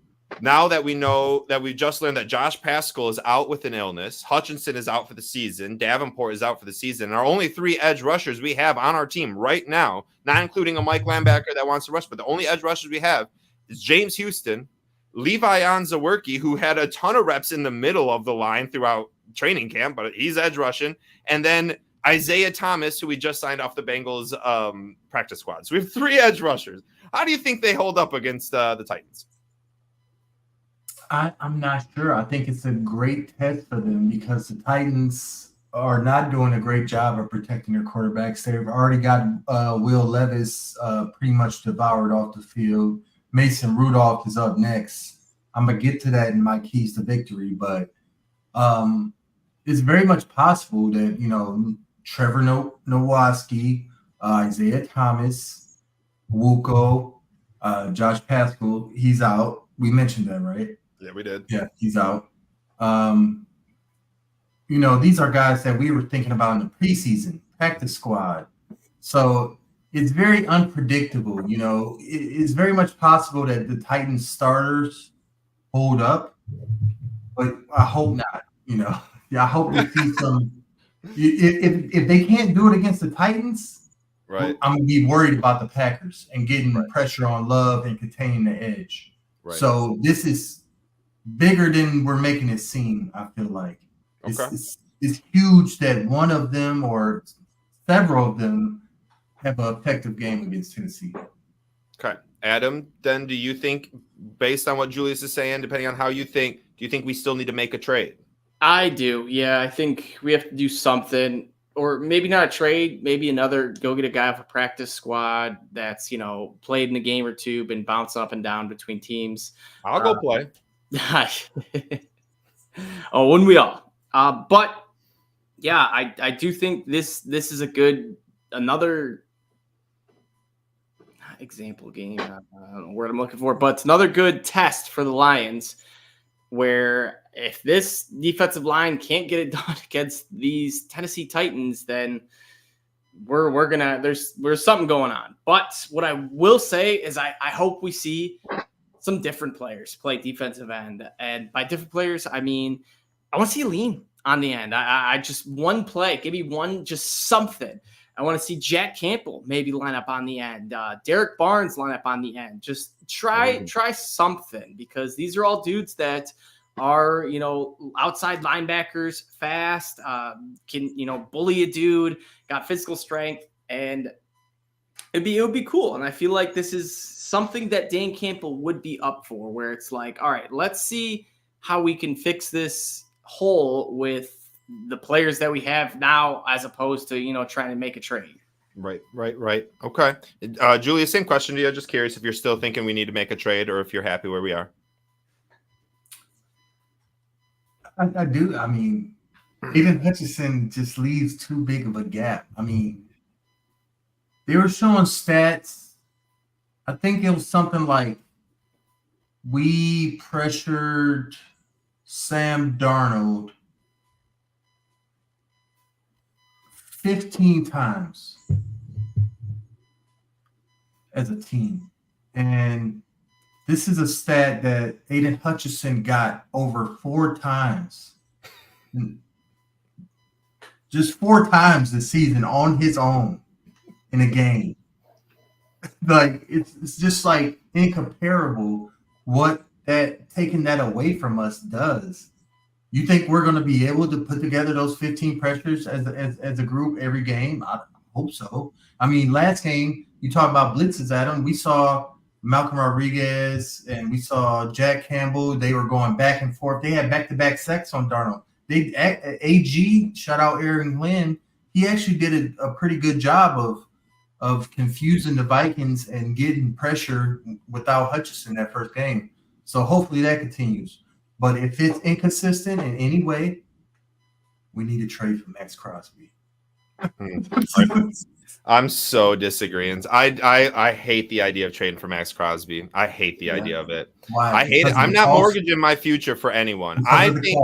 Now that we know that we just learned that Josh Paschal is out with an illness, Hutchinson is out for the season, Davenport is out for the season, and our only 3 edge rushers we have on our team right now, not including a Mike linebacker that wants to rush, but the only edge rushers we have is James Houston, Levi Onzawerke, who had a ton of reps in the middle of the line throughout training camp, but he's edge rushing, and then Isaiah Thomas, who we just signed off the Bengals practice squad. So we have 3 edge rushers. How do you think they hold up against the Titans? I'm not sure. I think it's a great test for them because the Titans are not doing a great job of protecting their quarterbacks. They've already got Will Levis pretty much devoured off the field. Mason Rudolph is up next. I'm going to get to that in my keys to victory, but it's very much possible that, Trevor Nowoski, Isaiah Thomas, Wuko, Josh Paschal, he's out. We mentioned that, right? Yeah, we did. Yeah, he's out. These are guys that we were thinking about in the preseason, practice squad. So it's very unpredictable. It's very much possible that the Titans starters hold up, but I hope not. I hope we see some. If they can't do it against the Titans, right, I'm gonna be worried about the Packers and getting pressure on Love and containing the edge. Right. So this is bigger than we're making it seem, I feel like. It's huge that one of them or several of them have an effective game against Tennessee. Okay. Adam, then do you think, based on what Julius is saying, depending on how you think, do you think we still need to make a trade? I do. Yeah, I think we have to do something. Or maybe not a trade, maybe go get a guy off a practice squad that's, played in a game or 2, been bouncing up and down between teams. I'll go play. Oh, wouldn't we all? But yeah, I do think this is another example game. I don't know what I'm looking for, but it's another good test for the Lions where if this defensive line can't get it done against these Tennessee Titans, then we're gonna there's something going on. But what I will say is I hope we see some different players play defensive end, and by different players I mean I want to see lean on the end. I just one play, give me one, just something. I want to see Jack Campbell maybe line up on the end. Derek Barnes line up on the end. Just try something, because these are all dudes that are, outside linebackers, fast, can, bully a dude, got physical strength, and it would be cool. And I feel like this is something that Dan Campbell would be up for, where it's like, all right, let's see how we can fix this hole with the players that we have now, as opposed to, trying to make a trade. Right. Okay. Julia, same question to you. Just curious if you're still thinking we need to make a trade, or if you're happy where we are. I do. I mean, Aiden Hutchinson just leaves too big of a gap. I mean, they were showing stats. I think it was something like we pressured Sam Darnold 15 times as a team. And this is a stat that Aiden Hutchinson got over 4 times. Just 4 times this season on his own in a game. Like, it's just like incomparable what that taking that away from us does. You think we're going to be able to put together those 15 pressures as a group every game? I hope so. I mean, last game, you talk about blitzes, Adam. We saw Malcolm Rodriguez and we saw Jack Campbell. They were going back and forth. They had back-to-back sacks on Darnold. AG, shout out Aaron Glenn, he actually did a pretty good job of confusing the Vikings and getting pressure without Hutchinson that first game. So hopefully that continues. But if it's inconsistent in any way, we need to trade for Max Crosby. I'm so disagreeing. I hate the idea of trading for Max Crosby. I hate the idea of it. Why? I hate it. I'm not mortgaging my future for anyone. I think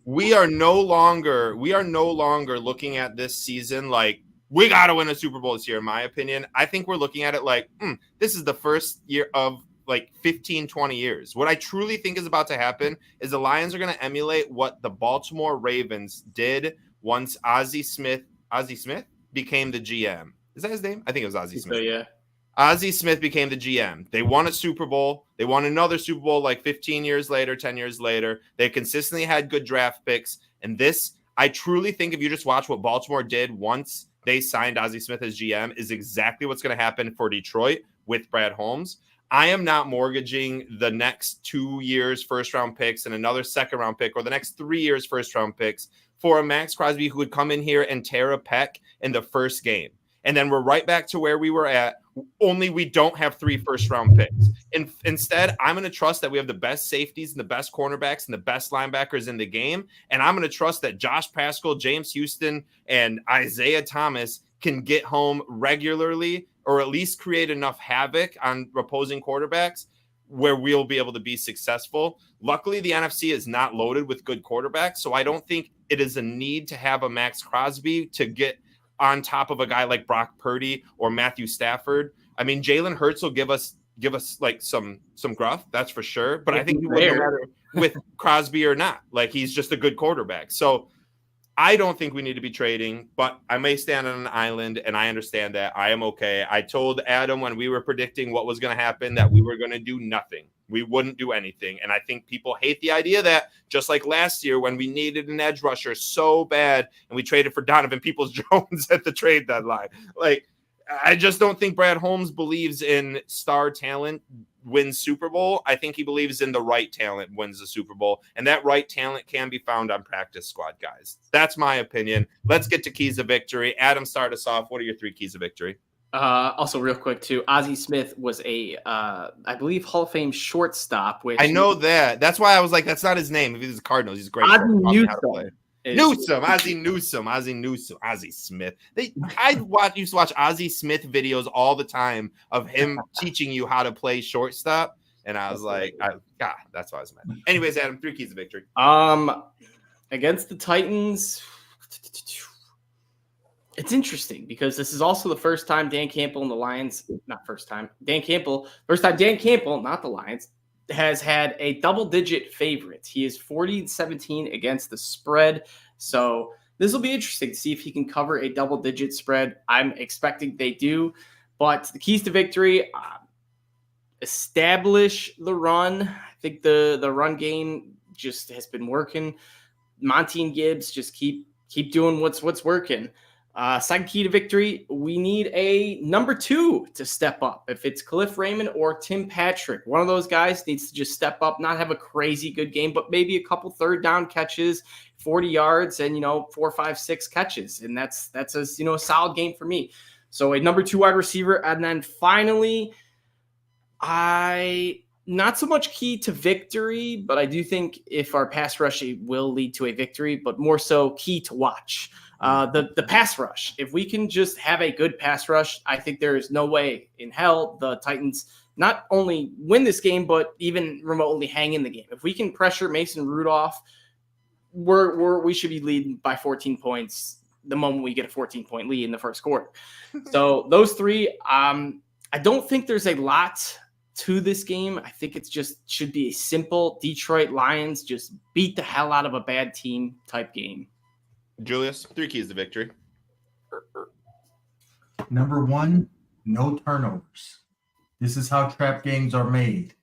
we are no longer looking at this season like we got to win a Super Bowl this year, in my opinion. I think we're looking at it like, this is the first year of like 15, 20 years. What I truly think is about to happen is the Lions are going to emulate what the Baltimore Ravens did once Ozzie Smith became the GM. Is that his name? I think it was Ozzie Smith. Yeah. Ozzie Smith became the GM. They won a Super Bowl. They won another Super Bowl like 15 years later, 10 years later. They consistently had good draft picks. And this, I truly think if you just watch what Baltimore did once they signed Ozzie Smith as GM, is exactly what's going to happen for Detroit with Brad Holmes. I am not mortgaging the next 2 years first-round picks and another second-round pick, or the next 3 years first-round picks for a Max Crosby who would come in here and tear a pec in the first game. And then we're right back to where we were at, only we don't have 3 first-round picks. Instead, I'm going to trust that we have the best safeties and the best cornerbacks and the best linebackers in the game, and I'm going to trust that Josh Pascal, James Houston, and Isaiah Thomas can get home regularly, or at least create enough havoc on opposing quarterbacks where we'll be able to be successful. Luckily, the NFC is not loaded with good quarterbacks, so I don't think it is a need to have a Max Crosby to get on top of a guy like Brock Purdy or Matthew Stafford. I mean, Jalen Hurts will give us like some gruff, that's for sure. But I think it wouldn't matter with Crosby or not. Like, he's just a good quarterback. So I don't think we need to be trading, but I may stand on an island, and I understand that. I am okay. I told Adam when we were predicting what was going to happen that we were going to do nothing. We wouldn't do anything. And I think people hate the idea that, just like last year when we needed an edge rusher so bad and we traded for Donovan Peoples-Jones at the trade deadline. Like, I just don't think Brad Holmes believes in star talent wins Super Bowl. I think he believes in the right talent wins the Super Bowl, and that right talent can be found on practice squad guys. That's my opinion. Let's get to keys of victory. Adam, start us off. What are your 3 keys of victory? Also, real quick too, Ozzie Smith was a, I believe, Hall of Fame shortstop. Which I know that. That's why I was like, that's not his name. If he's a Cardinals, he's great. Ozzie Smith. I used to watch Ozzie Smith videos all the time of him teaching you how to play shortstop, and I was like, God, that's what I was meant. Anyways, Adam, 3 keys of victory. Against the Titans, it's interesting because this is also the first time Dan Campbell and the Lions, first time Dan Campbell, not the Lions, has had a double-digit favorite. He is 40-17 against the spread. So this will be interesting to see if he can cover a double-digit spread. I'm expecting they do. But the keys to victory, establish the run. I think the run game just has been working. Monty and Gibbs just keep doing what's working. Second key to victory, we need a number 2 to step up. If it's Khalif Raymond or Tim Patrick, one of those guys needs to just step up, not have a crazy good game, but maybe a couple third down catches, 40 yards, and 4, 5, 6 catches, and that's a solid game for me. So a number 2 wide receiver, and then finally, not so much key to victory, but I do think if our pass rush will lead to a victory, but more so key to watch. The pass rush. If we can just have a good pass rush, I think there is no way in hell the Titans not only win this game, but even remotely hang in the game. If we can pressure Mason Rudolph, we should be leading by 14 points the moment we get a 14-point lead in the first quarter. So those 3, I don't think there's a lot to this game. I think it's just should be a simple Detroit Lions just beat the hell out of a bad team type game. Julius, 3 keys to victory. Number 1, no turnovers. This is how trap games are made.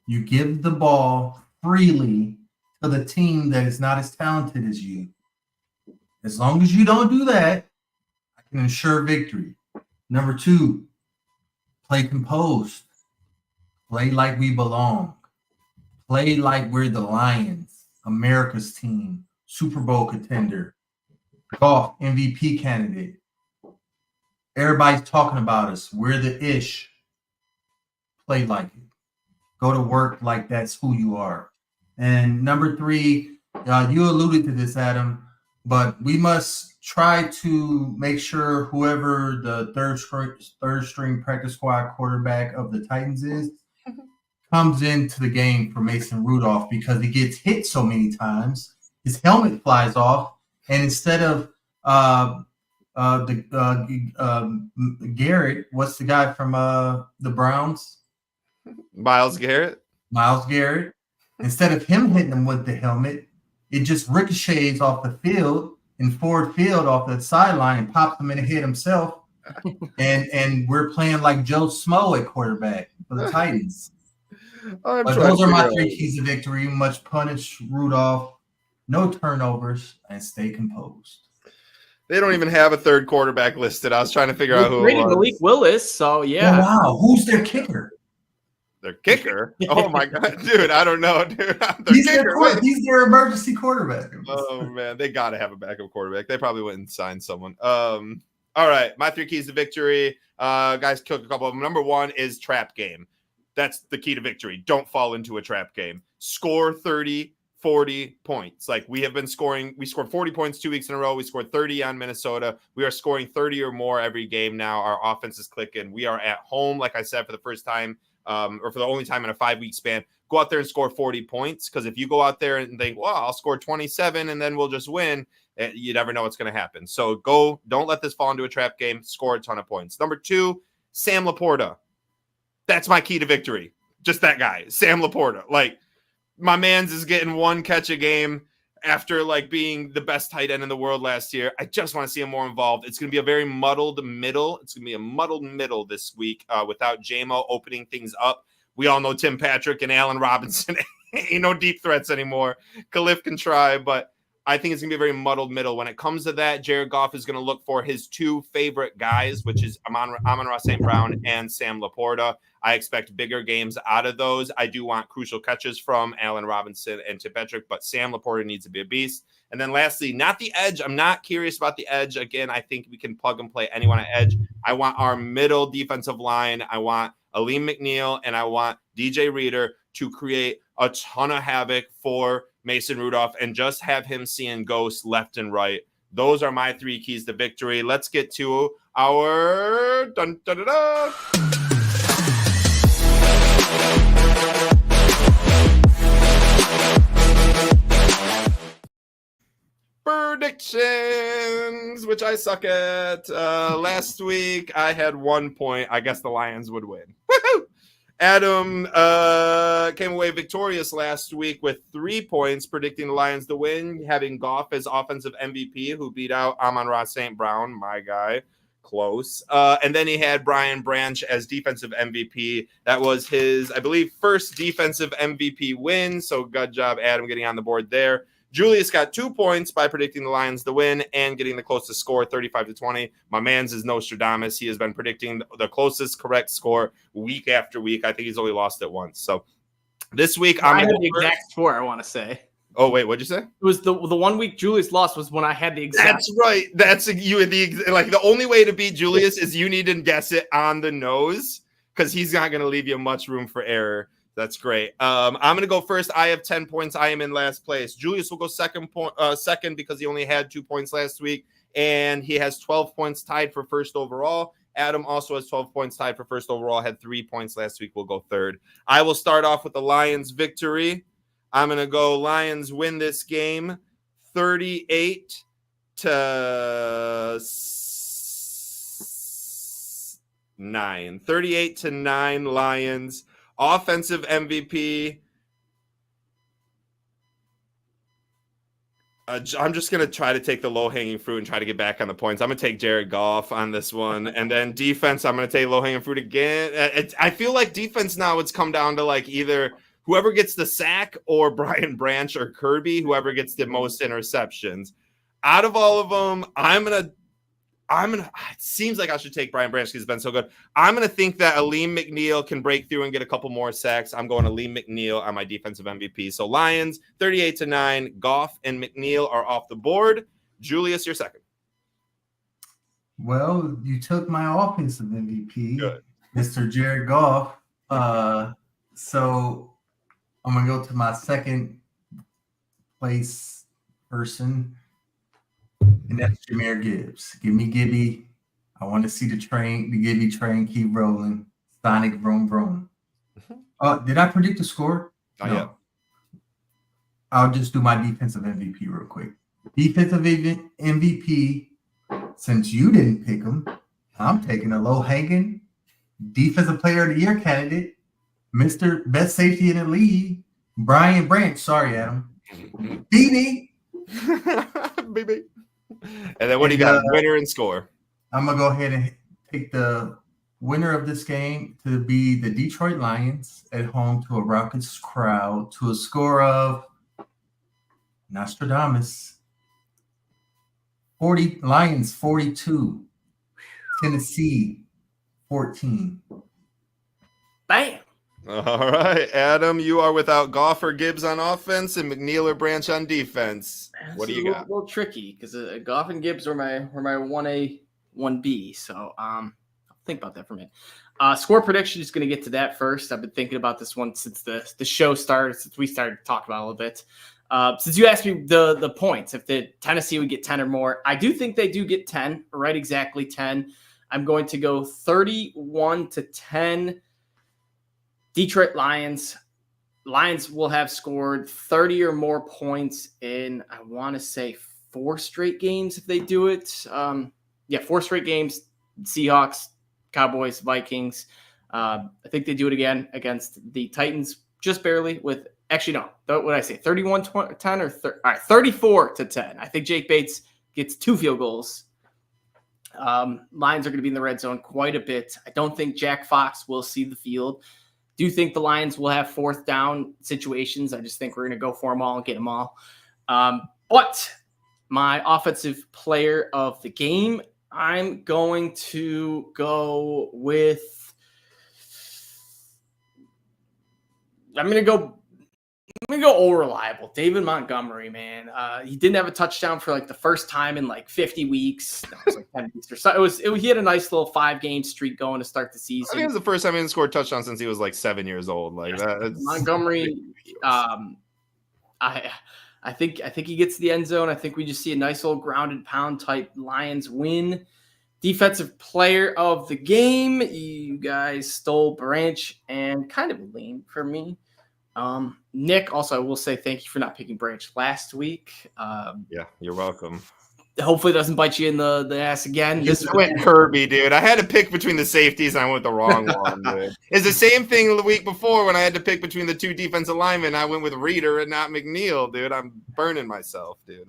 You give the ball freely to the team that is not as talented as you. As long as you don't do that, I can ensure victory. Number 2, play composed. Play like we belong. Play like we're the Lions, America's team, Super Bowl contender, Goff MVP candidate. Everybody's talking about us. We're the ish. Play like it. Go to work like that's who you are. And number 3, you alluded to this, Adam, but we must try to make sure whoever the third string practice squad quarterback of the Titans is comes into the game for Mason Rudolph, because he gets hit so many times. His helmet flies off, and instead of Garrett, what's the guy from the Browns? Myles Garrett. Instead of him hitting him with the helmet, it just ricochets off the field and forward field off the sideline and pops him in the head himself. and we're playing like Joe Smo at quarterback for the Titans. But those are my 3 keys to victory. Much punish Rudolph, no turnovers, and stay composed. They don't even have a third quarterback listed. I was trying to figure out who it was. Malik Willis, so yeah. Oh, wow. Who's their kicker? Their kicker? Oh, my God. Dude, I don't know, dude. He's their emergency quarterback. Oh, man. They got to have a backup quarterback. They probably wouldn't sign someone. All right. My 3 keys to victory. Guys, took a couple of them. Number 1 is trap game. That's the key to victory. Don't fall into a trap game. Score 30, 40 points. Like we have been scoring. We scored 40 points 2 weeks in a row. We scored 30 on Minnesota. We are scoring 30 or more every game now. Our offense is clicking. We are at home, like I said, for the first time or for the only time in a 5-week span. Go out there and score 40 points, because if you go out there and think, well, I'll score 27 and then we'll just win, you never know what's going to happen. So don't let this fall into a trap game. Score a ton of points. Number 2, Sam Laporta. That's my key to victory. Just that guy, Sam Laporta. Like, my man's is getting 1 catch a game after, like, being the best tight end in the world last year. I just want to see him more involved. It's going to be a very muddled middle. It's going to be a muddled middle this week without Jamo opening things up. We all know Tim Patrick and Allen Robinson ain't no deep threats anymore. Khalif can try, but I think it's going to be a very muddled middle. When it comes to that, Jared Goff is going to look for his 2 favorite guys, which is Amon-Ra St. Brown and Sam Laporta. I expect bigger games out of those. I do want crucial catches from Allen Robinson and Tim Patrick, but Sam Laporta needs to be a beast. And then lastly, not the edge. I'm not curious about the edge. Again, I think we can plug and play anyone at edge. I want our middle defensive line. I want Aleem McNeil and I want DJ Reader to create a ton of havoc for Mason Rudolph and just have him seeing ghosts left and right. Those are my 3 keys to victory. Let's get to our predictions, which I suck at. Last week, I had 1 point. I guess the Lions would win. Woohoo! Adam came away victorious last week with 3 points, predicting the Lions to win, having Goff as offensive MVP, who beat out Amon-Ra St. Brown, my guy. Close. And then he had Brian Branch as defensive MVP. That was his, I believe, first defensive MVP win. So good job, Adam, getting on the board there. Julius got 2 points by predicting the Lions to win and getting the closest score, 35-20. My man's is Nostradamus. He has been predicting the closest correct score week after week. I think he's only lost it once. So this week, I had the exact score, I want to say. Oh, wait, what'd you say? It was the 1 week Julius lost was when I had the exact. That's right. That's you. The only way to beat Julius is you need to guess it on the nose because he's not going to leave you much room for error. That's great. I'm going to go first. I have 10 points. I am in last place. Julius will go second because he only had 2 points last week, and he has 12 points tied for first overall. Adam also has 12 points tied for first overall. Had 3 points last week. We'll go third. I will start off with the Lions victory. I'm going to go Lions win this game 38-9. 38-9 Lions. Offensive MVP. I'm just going to try to take the low-hanging fruit and try to get back on the points. I'm going to take Jared Goff on this one. And then defense, I'm going to take low-hanging fruit again. I feel like defense now it's come down to like either – whoever gets the sack or Brian Branch or Kirby, whoever gets the most interceptions. Out of all of them, it seems like I should take Brian Branch because he's been so good. I'm going to think that Aleem McNeil can break through and get a couple more sacks. I'm going Aleem McNeil on my defensive MVP. So Lions, 38-9. Goff and McNeil are off the board. Julius, you're second. Well, you took my offensive MVP, Good. Mr. Jared Goff. So I'm going to go to my second place person, and that's Jahmyr Gibbs. Give me Gibby. I want to see the Gibby train keep rolling. Sonic vroom vroom. Did I predict the score? Not yet. I'll just do my defensive MVP real quick. Defensive MVP, since you didn't pick him, I'm taking a low-hanging defensive player of the year candidate, Mr. Best Safety in the League, Brian Branch. Sorry, Adam. BB. BB. And then what do you got? Winner and score. I'm going to go ahead and take the winner of this game to be the Detroit Lions at home to a raucous crowd to a score of Nostradamus. Lions 42, Tennessee 14. Bam. All right, Adam, you are without Goff or Gibbs on offense and McNeil or Branch on defense. What do you got? A little tricky because Goff and Gibbs were my 1A, 1B. So I'll think about that for a minute. Score prediction is going to get to that first. I've been thinking about this one since the show started, since we started talking about it a little bit. Since you asked me the points, if the Tennessee would get 10 or more, I do think they do get 10, right? Exactly 10. I'm going to go 31-10. Detroit Lions. Lions will have scored 30 or more points in, I want to say, 4 straight games if they do it. 4 straight games. Seahawks, Cowboys, Vikings. I think they do it again against the Titans, just barely with – actually, no. What did I say? 31-10 or all right, 34-10. I think Jake Bates gets 2 field goals. Lions are going to be in the red zone quite a bit. I don't think Jack Fox will see the field. Do think the Lions will have 4th down situations. I just think we're going to go for them all and get them all. But my offensive player of the game, I'm going to go with I'm going to go all reliable. David Montgomery, man. He didn't have a touchdown for like the first time in like 50 weeks. No, it was like 10 weeks or so. He had a nice little 5-game streak going to start the season. I think it was the first time he didn't score a touchdown since he was like 7 years old. Like that. Montgomery, I think he gets to the end zone. I think we just see a nice little grounded pound type Lions win. Defensive player of the game, you guys stole Branch and kind of lean for me. Nick, also, I will say thank you for not picking Branch last week. Yeah, you're welcome. Hopefully it doesn't bite you in the ass again. This went Kirby, dude. I had to pick between the safeties, and I went the wrong one, dude. It's the same thing the week before when I had to pick between the two defensive linemen. I went with Reader and not McNeil, dude. I'm burning myself, dude.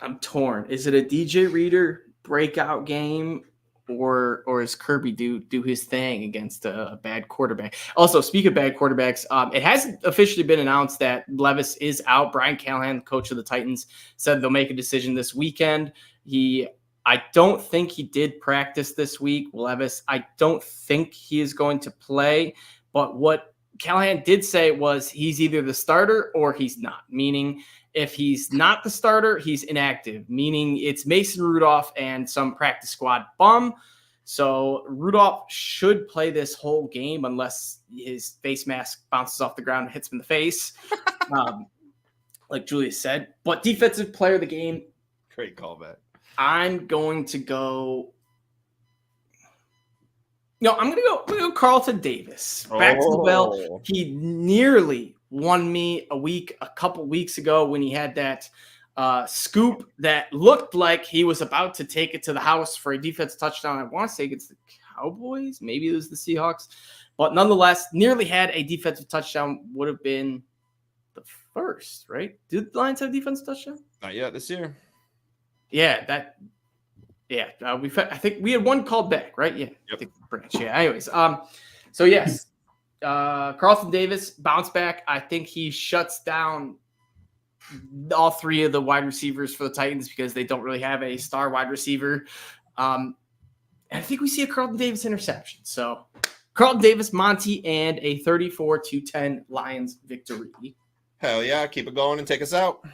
I'm torn. Is it a DJ Reader breakout game, or is Kirby do his thing against a bad quarterback? Also, speaking of bad quarterbacks, it hasn't officially been announced that Levis is out. Brian Callahan, coach of the Titans, said they'll make a decision this weekend. I don't think he did practice this week. Levis, I don't think he is going to play. But what Callahan did say was he's either the starter or he's not, meaning if he's not the starter, he's inactive, meaning it's Mason Rudolph and some practice squad bum. So Rudolph should play this whole game unless his face mask bounces off the ground and hits him in the face, like Julius said. But defensive player of the game. Great callback. I'm going to go. No, I'm going to go Carlton Davis. Back to the well. He nearly won me a couple weeks ago when he had that scoop that looked like he was about to take it to the house for a defense touchdown. I want to say against the Cowboys. Maybe it was the Seahawks. But nonetheless, nearly had a defensive touchdown. Would have been the first, right? Did the Lions have defensive touchdown? Not yet this year. Yeah, I think we had one called back, right? Yeah, yep. I think branch. Yeah. Anyways, so yes, Carlton Davis bounced back. I think he shuts down all three of the wide receivers for the Titans because they don't really have a star wide receiver. And I think we see a Carlton Davis interception. So Carlton Davis, Monty, and a 34-10 Lions victory. Hell yeah, keep it going and take us out.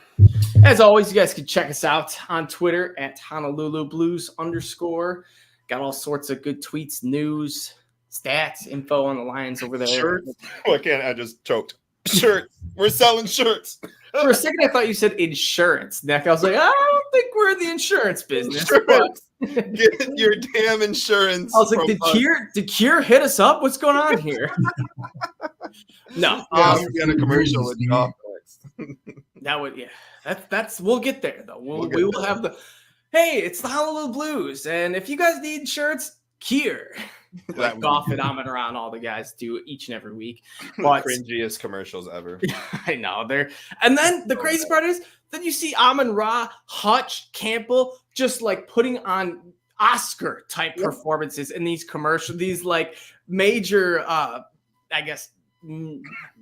As always, you guys can check us out on Twitter at Honolulu Blues _. Got all sorts of good tweets, news, stats, info on the Lions over there. Shirts. I just choked. Shirts. We're selling shirts. For a second, I thought you said insurance, Nick. I was like, I don't think we're in the insurance business. Get your damn insurance. I was like, did Cure hit us up? What's going on here? No. Be on a commercial with golf. That would, yeah. That's we'll get there though. We will have the hey, it's the Honolulu Blues, and if you guys need insurance, Cure. Like Goff and Amon Ra and all the guys do each and every week. But cringiest commercials ever. I know they're, and then the crazy part is then you see Amon Ra, Hutch, Campbell just like putting on Oscar type performances in these commercials, these like major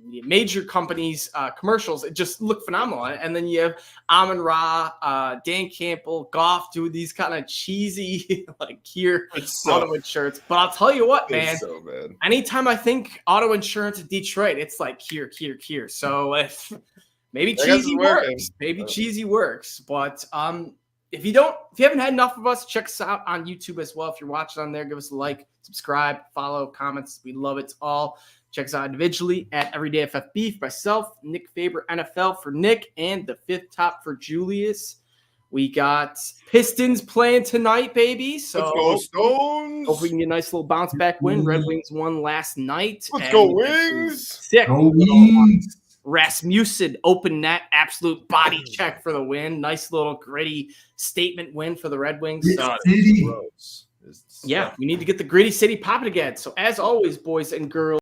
major companies commercials. It just look phenomenal. And then you have Amon Ra, Dan Campbell, Goff doing these kind of cheesy like Cure auto insurance. But I'll tell you what, man, so bad. Anytime I think auto insurance in Detroit, it's like Cure. So if maybe cheesy works, cheesy works. But if you haven't had enough of us, check us out on YouTube as well. If you're watching on there, give us a like, subscribe, follow, comments. We love it all. Check us out individually at Everyday FFB for myself, Nick Faber NFL for Nick, and the fifth top for Julius. We got Pistons playing tonight, baby. So let's go Stones. Hope we can get a nice little bounce back win. Red Wings won last night. Let's go Wings. Sick. Go Wings. Rasmussen open net, absolute body check for the win. Nice little gritty statement win for the Red Wings. City. Yeah, we need to get the gritty city popping again. So as always, boys and girls,